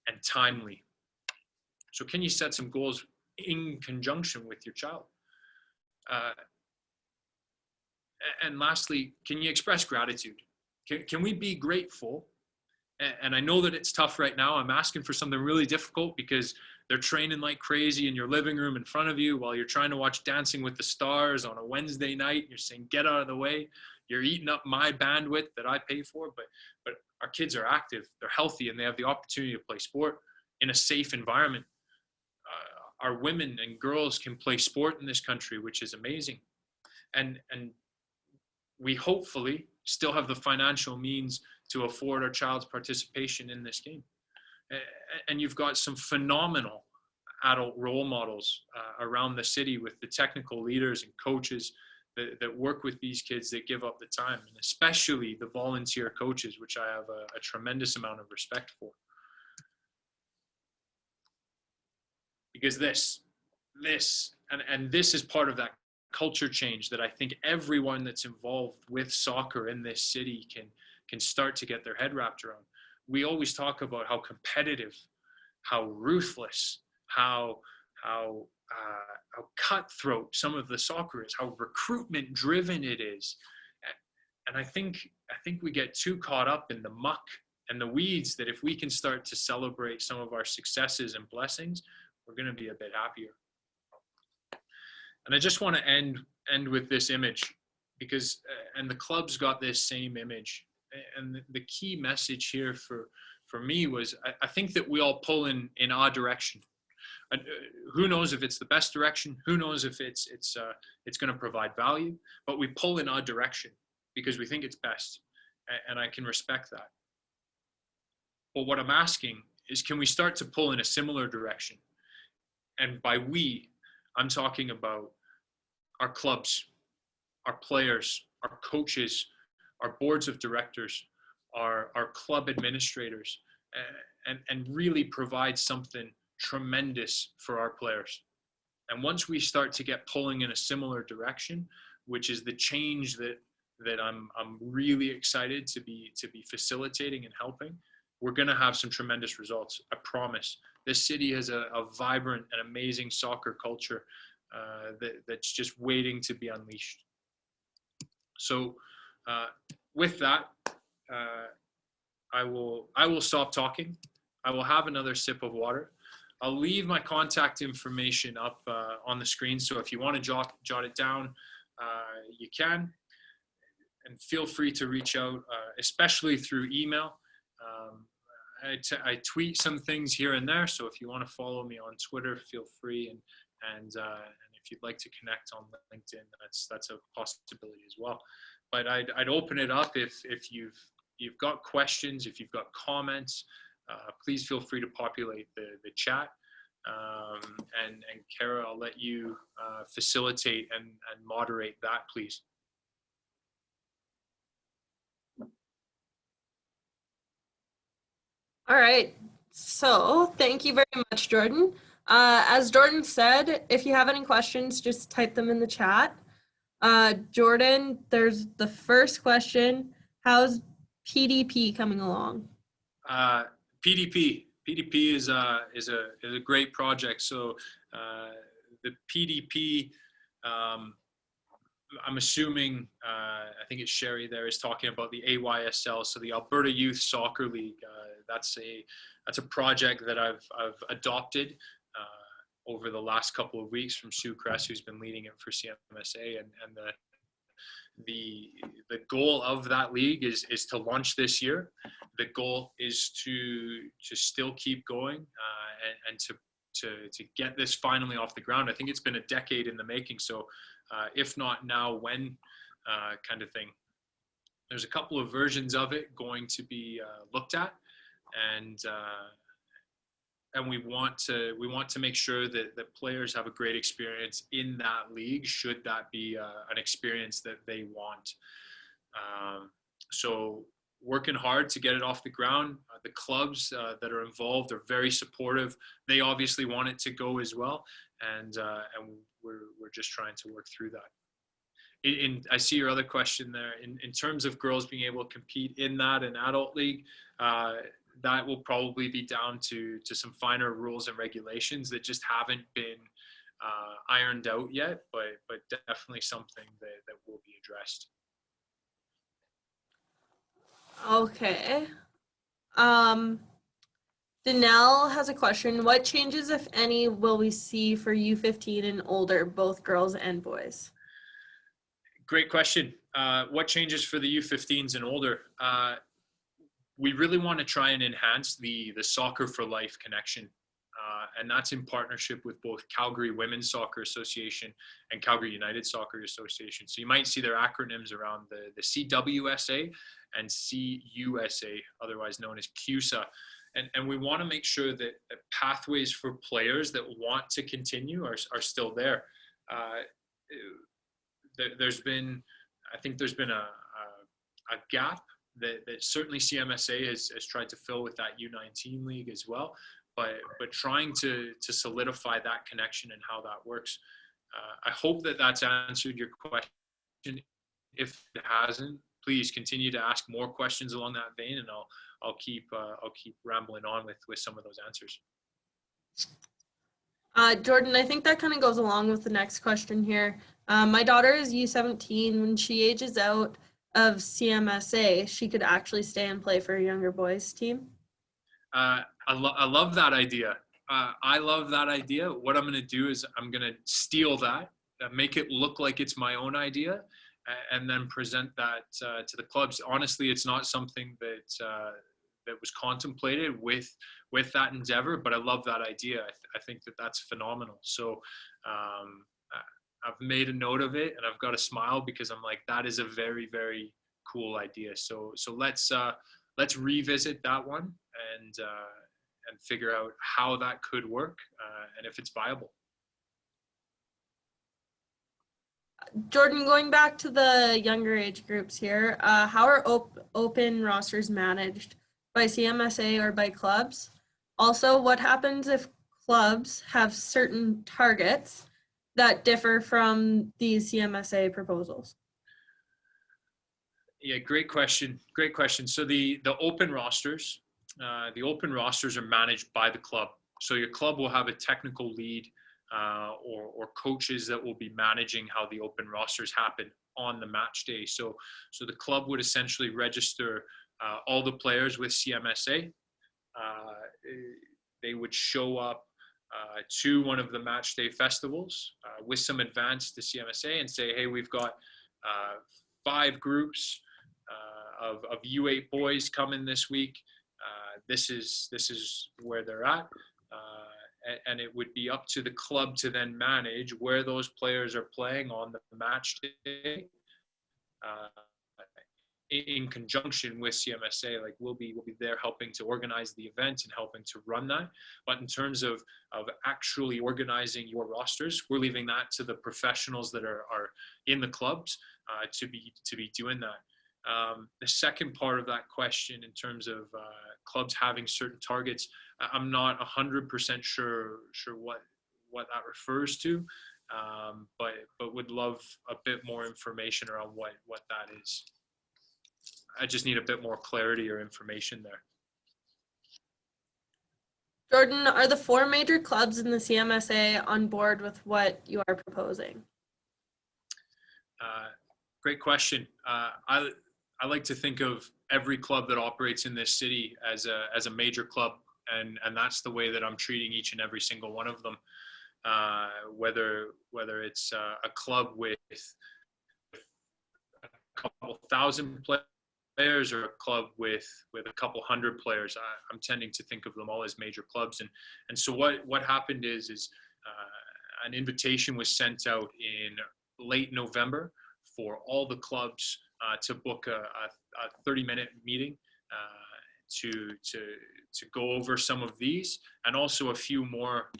and timely. So can you set some goals in conjunction with your child? And lastly, can you express gratitude? Can we be grateful? And I know that it's tough right now. I'm asking for something really difficult because they're training like crazy in your living room in front of you while you're trying to watch Dancing with the Stars on a Wednesday night. You're saying, get out of the way. You're eating up my bandwidth that I pay for. But our kids are active, they're healthy, and they have the opportunity to play sport in a safe environment. Our women and girls can play sport in this country, which is amazing. And we hopefully still have the financial means to afford our child's participation in this game. And you've got some phenomenal adult role models around the city with the technical leaders and coaches that work with these kids that give up the time, and especially the volunteer coaches, which I have a tremendous amount of respect for. Because this is part of that culture change that I think everyone that's involved with soccer in this city can start to get their head wrapped around. We always talk about how competitive, how ruthless, how cutthroat some of the soccer is, how recruitment driven it is. And I think we get too caught up in the muck and the weeds that if we can start to celebrate some of our successes and blessings, we're going to be a bit happier. And I just want to end with this image because, and the club's got this same image. And the key message here for me was, I think that we all pull in our direction. Who knows if it's the best direction? Who knows if it's going to provide value? But we pull in our direction because we think it's best. and I can respect that. But what I'm asking is, can we start to pull in a similar direction? And by we, I'm talking about our clubs, our players, our coaches, our boards of directors, our club administrators, and really provide something tremendous for our players. And once we start to get pulling in a similar direction, which is the change that I'm really excited to be facilitating and helping, we're going to have some tremendous results. I promise. This city has a vibrant and amazing soccer culture that's just waiting to be unleashed. So with that, I will stop talking. I will have another sip of water. I'll leave my contact information up on the screen. So if you want to jot it down, you can. And feel free to reach out, especially through email. I tweet some things here and there. So if you want to follow me on Twitter, feel free. And if you'd like to connect on LinkedIn, that's a possibility as well. But I'd open it up if you've got questions, if you've got comments, please feel free to populate the chat. And Kara, I'll let you facilitate and moderate that, please. All right. So thank you very much, Jordan. As Jordan said, if you have any questions, just type them in the chat. Jordan, there's the first question. How's PDP coming along? PDP is a great project. So the PDP, I'm assuming, I think it's Sherry there is talking about the AYSL, so the Alberta Youth Soccer League. That's a project that I've adopted over the last couple of weeks from Sue Kress, who's been leading it for Cmsa, and the goal of that league is to launch this year. The goal is to still keep going and to get this finally off the ground. I think it's been a decade in the making. So if not now, when kind of thing. There's a couple of versions of it going to be looked at, and we want to make sure that players have a great experience in that league, should that be an experience that they want. So working hard to get it off the ground. The clubs that are involved are very supportive. They obviously want it to go as well, and we're just trying to work through that. I see your other question there. In terms of girls being able to compete in that in adult league, that will probably be down to some finer rules and regulations that just haven't been ironed out yet, but definitely something that will be addressed. Okay. Danelle has a question. What changes, if any, will we see for U15 and older, both girls and boys? Great question. What changes for the U15s and older? We really want to try and enhance the Soccer for Life connection. And that's in partnership with both Calgary Women's Soccer Association and Calgary United Soccer Association. So you might see their acronyms around the CWSA and CUSA, otherwise known as Cmsa. And we want to make sure that pathways for players that want to continue are still there. There's been a gap that certainly CMSA has tried to fill with that U19 league as well, but trying to solidify that connection and how that works. I hope that that's answered your question. If it hasn't, please continue to ask more questions along that vein, and I'll keep rambling on with some of those answers. Jordan, I think that kind of goes along with the next question here. My daughter is U17. When she ages out of CMSA, she could actually stay and play for a younger boys team. I love that idea. I love that idea. What I'm going to do is I'm going to steal that, make it look like it's my own idea, and then present that to the clubs. Honestly, it's not something that was contemplated with that endeavor, but I love that idea. I think that's phenomenal. So I've made a note of it, and I've got a smile because I'm like, that is a very, very cool idea. So let's revisit that one and figure out how that could work and if it's viable. Jordan, going back to the younger age groups here, how are open rosters managed? By CMSA or by clubs? Also, what happens if clubs have certain targets that differ from these CMSA proposals? Yeah, great question. Great question. So the open rosters are managed by the club. So your club will have a technical lead or coaches that will be managing how the open rosters happen on the match day. So the club would essentially register all the players with CMSA. They would show up to one of the match day festivals with some advance to CMSA and say, hey, we've got 5 groups of U8 boys coming this week. This is where they're at. And it would be up to the club to then manage where those players are playing on the match day in conjunction with CMSA. Like we'll be there helping to organize the event and helping to run that. But in terms of actually organizing your rosters, we're leaving that to the professionals that are in the clubs to be doing that. The second part of that question, in terms of clubs having certain targets, I'm not 100% sure what that refers to, but would love a bit more information around what that is. I just need a bit more clarity or information there. Jordan, are the 4 major clubs in the CMSA on board with what you are proposing? Great question. I like to think of every club that operates in this city as a major club, and that's the way that I'm treating each and every single one of them. Whether it's a club with a couple thousand players or a club with a couple hundred players, I'm tending to think of them all as major clubs. And so what happened is an invitation was sent out in late November for all the clubs to book a 30-minute meeting to go over some of these, and also a few more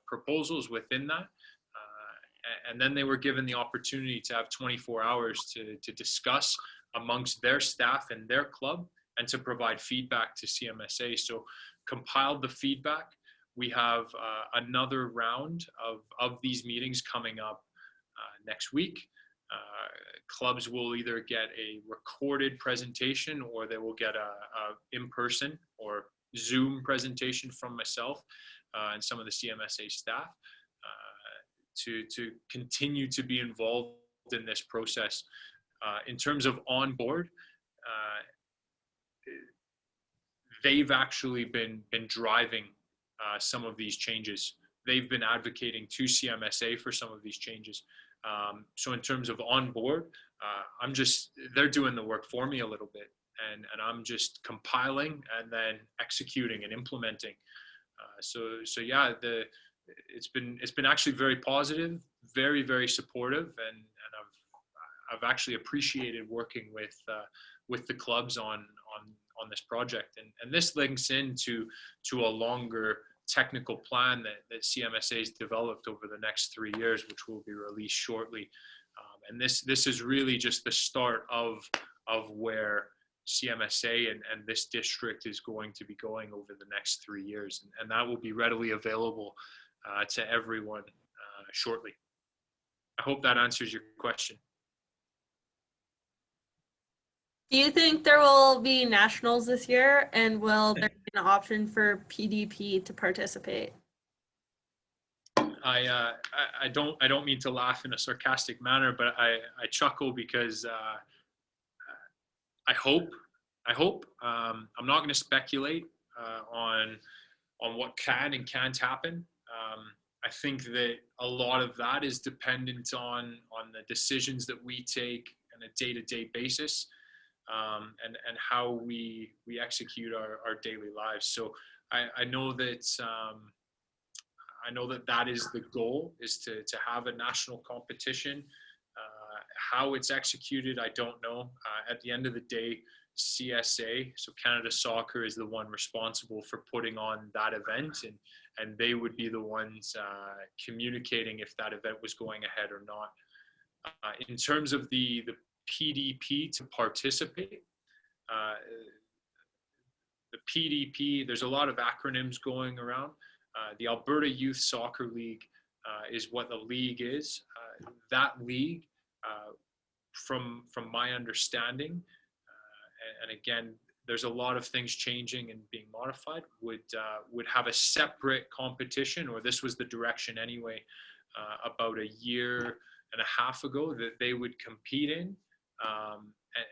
proposals within that. And then they were given the opportunity to have 24 hours to discuss amongst their staff and their club, and to provide feedback to CMSA. So compiled the feedback. We have another round of these meetings coming up next week. Clubs will either get a recorded presentation, or they will get a in-person or Zoom presentation from myself and some of the CMSA staff to continue to be involved in this process. In terms of on board, they've actually been driving some of these changes. They've been advocating to CMSA for some of these changes. So in terms of on board, they're doing the work for me a little bit, and I'm just compiling and then executing and implementing. So yeah, it's been actually very positive, very, very supportive, and I've actually appreciated working with the clubs on this project, and this links into a longer technical plan that CMSA has developed over the next 3 years, which will be released shortly. And this is really just the start of where CMSA and this district is going to be going over the next 3 years, and that will be readily available to everyone shortly. I hope that answers your question. Do you think there will be nationals this year, and will there be an option for PDP to participate? I don't mean to laugh in a sarcastic manner, but I chuckle because I hope. I'm not going to speculate on what can and can't happen. I think that a lot of that is dependent on the decisions that we take on a day-to-day basis, and how we execute our daily lives. So I know that that is the goal, is to have a national competition How it's executed, I don't know. At the end of the day, CSA, so Canada Soccer, is the one responsible for putting on that event, and they would be the ones communicating if that event was going ahead or not. In terms of the PDP to participate, the PDP, there's a lot of acronyms going around. The Alberta Youth Soccer League is what the league is. That league, from my understanding, and again, there's a lot of things changing and being modified, would have a separate competition, or this was the direction anyway, about a year and a half ago, that they would compete in.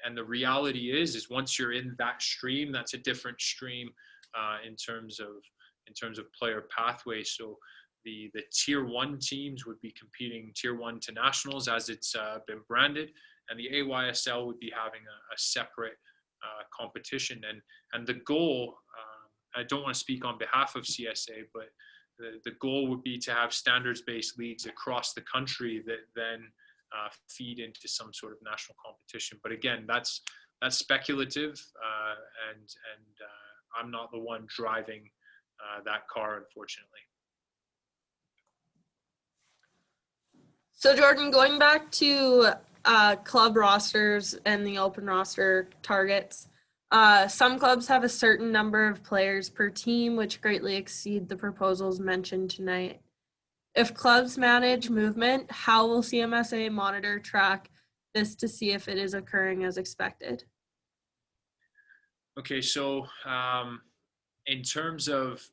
And the reality is once you're in that stream, that's a different stream in terms of player pathways. So the tier 1 teams would be competing tier 1 to nationals as it's been branded, and the AYSL would be having a separate competition. And the goal, I don't want to speak on behalf of CSA, but the goal would be to have standards-based leagues across the country that then feed into some sort of national competition. But again, that's speculative, and I'm not the one driving that car, unfortunately. So Jordan, going back to club rosters and the open roster targets, some clubs have a certain number of players per team, which greatly exceed the proposals mentioned tonight. If clubs manage movement, how will CMSA monitor track this to see if it is occurring as expected? Okay, so in terms of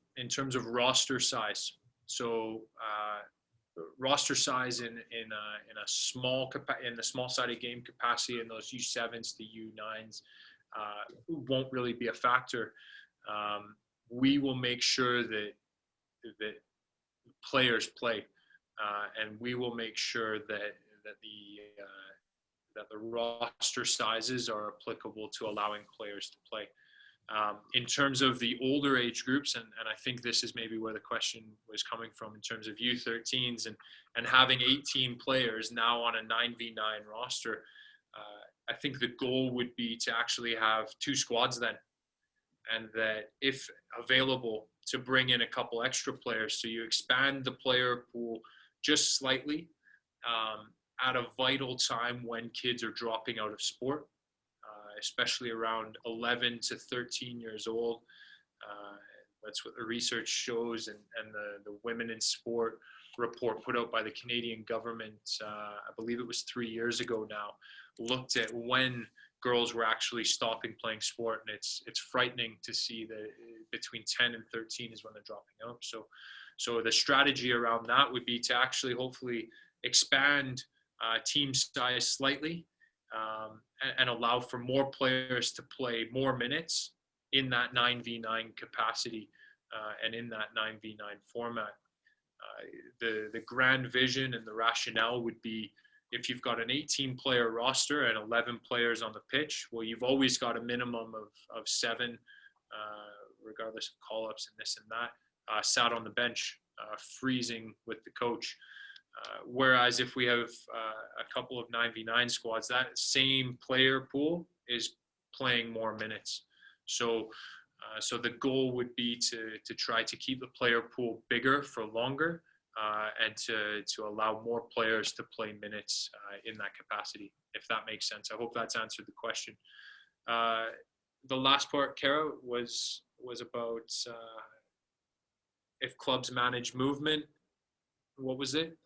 roster size, so roster size in the small sided game capacity, in those U7s to U9s, won't really be a factor. We will make sure that players play, and we will make sure that the roster sizes are applicable to allowing players to play. In terms of the older age groups, and I think this is maybe where the question was coming from, in terms of U13s and having 18 players now on a 9v9 roster, I think the goal would be to actually have 2 squads then, and that if available, to bring in a couple extra players. So you expand the player pool just slightly at a vital time when kids are dropping out of sport, especially around 11 to 13 years old. That's what the research shows, and the Women in Sport report put out by the Canadian government, I believe it was 3 years ago now, looked at when girls were actually stopping playing sport, and it's frightening to see that between 10 and 13 is when they're dropping out. So the strategy around that would be to actually hopefully expand team size slightly, and allow for more players to play more minutes in that 9v9 capacity, and in that 9v9 format. The grand vision and the rationale would be, if you've got an 18-player roster and 11 players on the pitch, well, you've always got a minimum of 7, regardless of call-ups and this and that, sat on the bench, freezing with the coach. Whereas if we have a couple of 9v9 squads, that same player pool is playing more minutes. So the goal would be to try to keep the player pool bigger for longer, and to allow more players to play minutes in that capacity, if that makes sense. I hope that's answered the question. The last part, Kara, was about if clubs manage movement. What was it?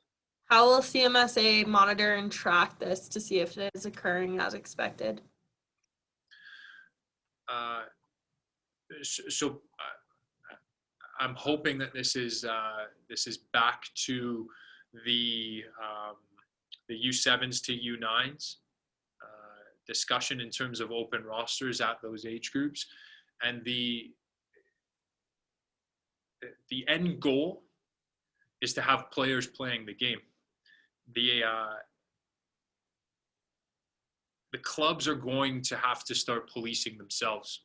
How will CMSA monitor and track this to see if it is occurring as expected? So I'm hoping that this is back to the U7s to U9s discussion in terms of open rosters at those age groups, and the end goal is to have players playing the game. The clubs are going to have to start policing themselves.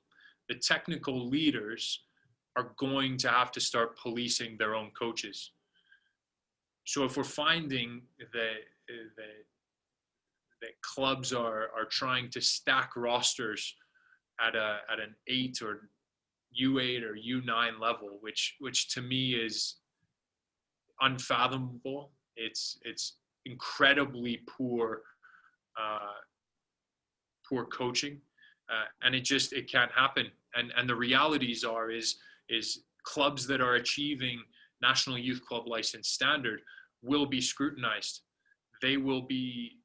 The technical leaders are going to have to start policing their own coaches. So if we're finding that clubs are trying to stack rosters at an 8 or U8 or U9 level, which to me is unfathomable. It's incredibly poor coaching, and it can't happen. And the realities is clubs that are achieving National Youth Club License standard will be scrutinized. They will be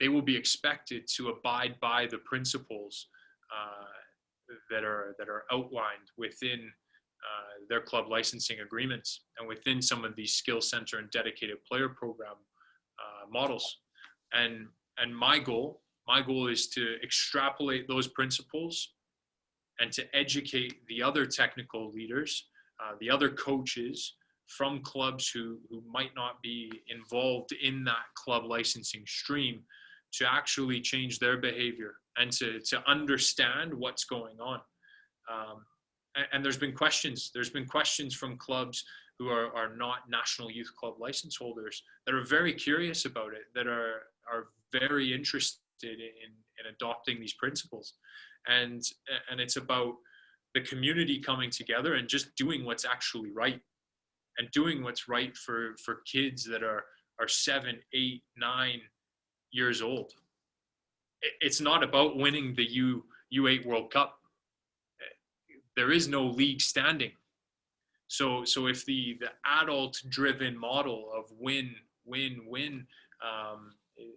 expected to abide by the principles that are outlined within their club licensing agreements and within some of these skill center and dedicated player program models. And my goal is to extrapolate those principles and to educate the other technical leaders, the other coaches from clubs who might not be involved in that club licensing stream, to actually change their behavior and to understand what's going on. And there's been questions from clubs who are not National Youth Club license holders that are very curious about it, that are very interested in adopting these principles. And it's about the community coming together and just doing what's actually right, and doing what's right for kids that are 7, 8, 9 years old. It's not about winning the U8 World Cup. There is no league standing. So if the adult-driven model of win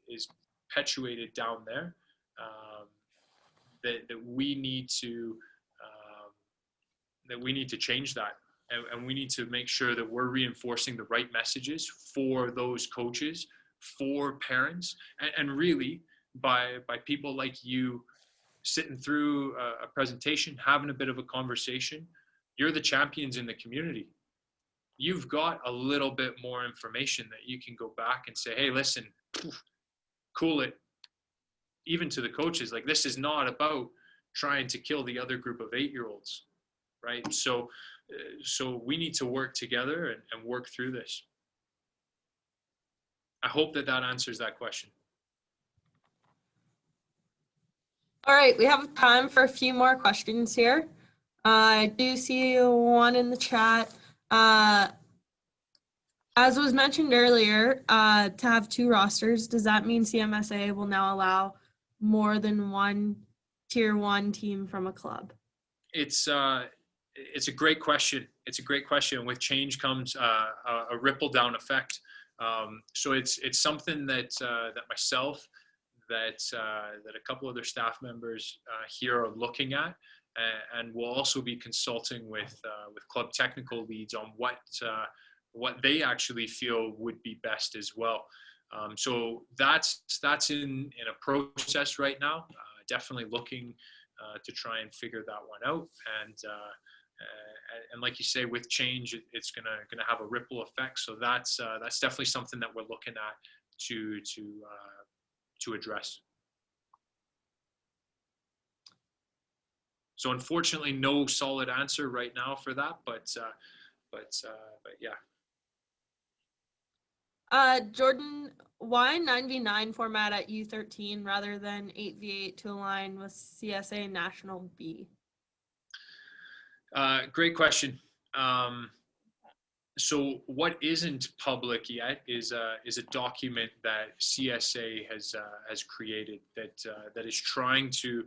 is perpetuated down there, that we need to change that, and we need to make sure that we're reinforcing the right messages for those coaches, for parents, and really by people like you sitting through a presentation, having a bit of a conversation. You're the champions in the community. You've got a little bit more information that you can go back and say, hey, listen, cool it. Even to the coaches, like, this is not about trying to kill the other group of 8-year-olds, right? So we need to work together and work through this. I hope that answers that question. All right, we have time for a few more questions here. I do see one in the chat. As was mentioned earlier, to have 2 rosters, does that mean CMSA will now allow more than one Tier 1 team from a club? It's a great question. It's a great question. With change comes a ripple down effect. So it's something that myself, that a couple other staff members here are looking at, and we'll also be consulting with club technical leads on what they actually feel would be best as well. So that's in a process right now. Definitely looking to try and figure that one out. And like you say, with change, it's gonna have a ripple effect. So that's definitely something that we're looking at to address. So unfortunately, no solid answer right now for that, but yeah. Jordan, why 9v9 format at U13 rather than 8v8 to align with CSA National B? Great question. So what isn't public yet is a document that CSA has created that is trying to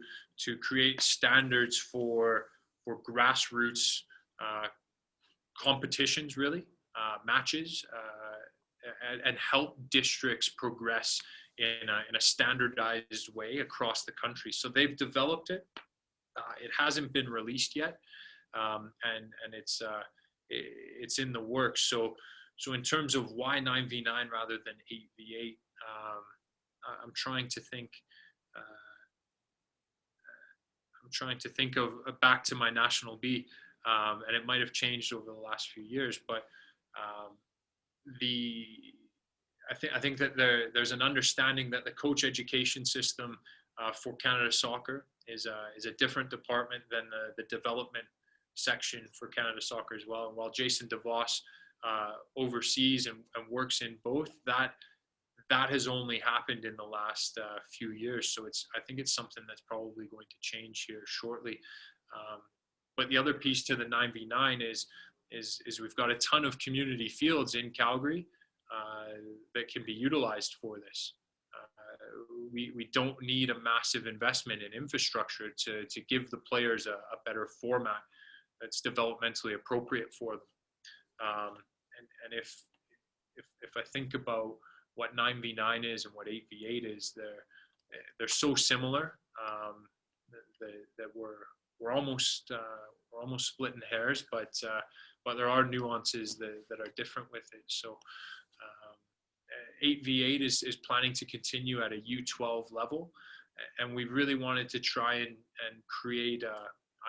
create standards for grassroots competitions, really, matches, and help districts progress in a standardized way across the country. So they've developed it. It hasn't been released yet, and it's in the works. So in terms of why 9v9 rather than 8v8, I'm trying to think. I'm trying to think of back to my National B, and it might have changed over the last few years, but I think that there's an understanding that the coach education system for Canada Soccer is a different department than the development section for Canada Soccer as well. And while Jason DeVos oversees and works in both, that has only happened in the last few years. So I think it's something that's probably going to change here shortly. But the other piece to the 9v9 is we've got a ton of community fields in Calgary that can be utilized for this. We don't need a massive investment in infrastructure to give the players a better format that's developmentally appropriate for them. And if I think about what 9v9 is and what 8v8 is, they're so similar that we're almost splitting hairs, but there are nuances that are different with it. So 8v8 is planning to continue at a U12 level, and we really wanted to try and create a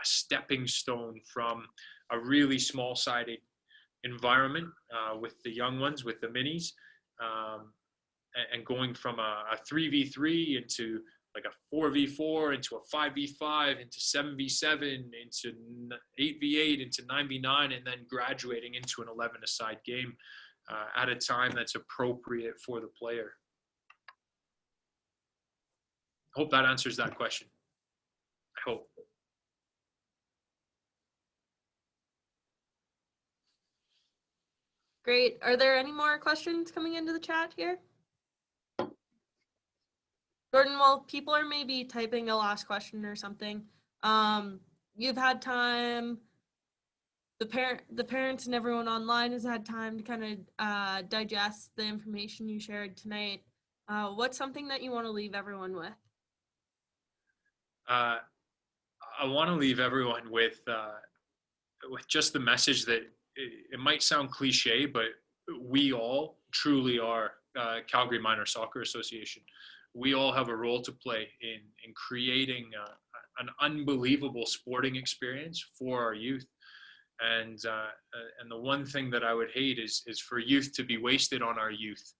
stepping stone from a really small-sided environment with the young ones, with the minis, and going from a 3v3 into like a 4v4, into a 5v5, into 7v7, into 8v8, into 9v9, and then graduating into an 11-a-side game at a time that's appropriate for the player. Hope that answers that question. I hope. Great. Are there any more questions coming into the chat here? Jordan, while people are maybe typing a last question or something, you've had time, the parents and everyone online has had time to kind of digest the information you shared tonight. What's something that you want to leave everyone with? I want to leave everyone with just the message that it might sound cliche, but we all truly are Calgary Minor Soccer Association. We all have a role to play in creating an unbelievable sporting experience for our youth. And the one thing that I would hate is for youth to be wasted on our youth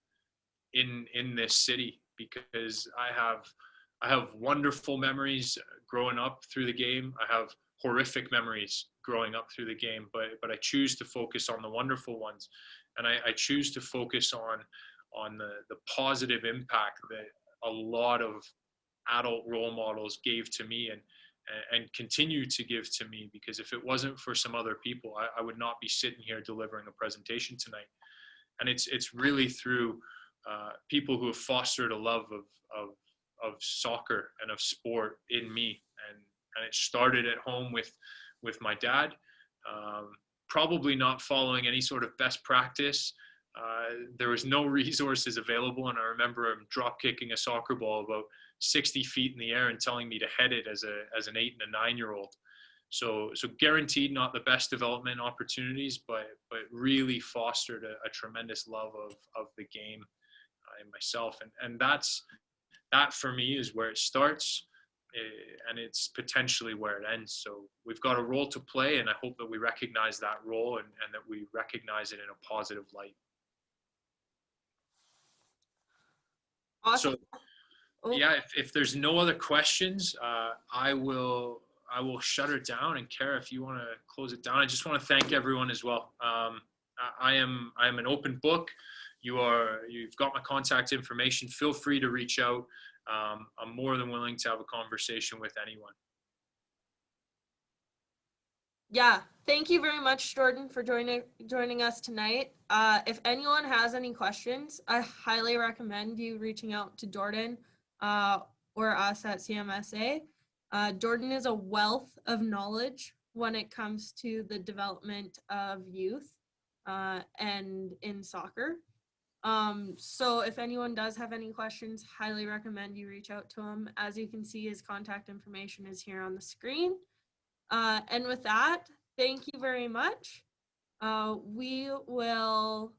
in this city, because I have wonderful memories growing up through the game. I have horrific memories growing up through the game, but I choose to focus on the wonderful ones, and I choose to focus on the positive impact that a lot of adult role models gave to me and continue to give to me, because if it wasn't for some other people, I would not be sitting here delivering a presentation tonight. And it's really through people who have fostered a love of soccer and of sport in me, and it started at home with my dad, probably not following any sort of best practice. There was no resources available, and I remember him drop kicking a soccer ball about 60 feet in the air and telling me to head it as an 8 and a 9-year-old. So guaranteed not the best development opportunities, but really fostered a tremendous love of the game in myself, and that for me is where it starts, and it's potentially where it ends. So we've got a role to play, and I hope that we recognize that role and that we recognize it in a positive light. Awesome. So, yeah, if there's no other questions, I will shut it down. And Kara, if you want to close it down, I just want to thank everyone as well. I am an open book. You've got my contact information. Feel free to reach out. I'm more than willing to have a conversation with anyone. Yeah, thank you very much, Jordan, for joining us tonight. If anyone has any questions, I highly recommend you reaching out to Jordan or us at Cmsa. Jordan is a wealth of knowledge when it comes to the development of youth and in soccer. So if anyone does have any questions, highly recommend you reach out to him. As you can see, his contact information is here on the screen. And with that, thank you very much. We will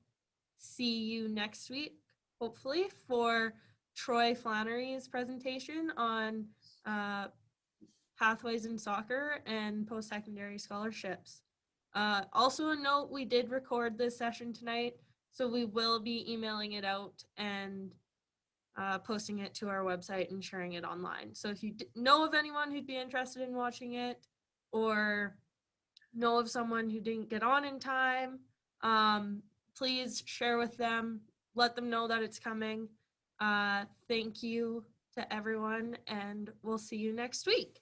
see you next week, hopefully, for Troy Flannery's presentation on pathways in soccer and post-secondary scholarships. Also a note, we did record this session tonight, so we will be emailing it out and posting it to our website and sharing it online. So if you know of anyone who'd be interested in watching it, or know of someone who didn't get on in time, please share with them, let them know that it's coming. Thank you to everyone, and we'll see you next week.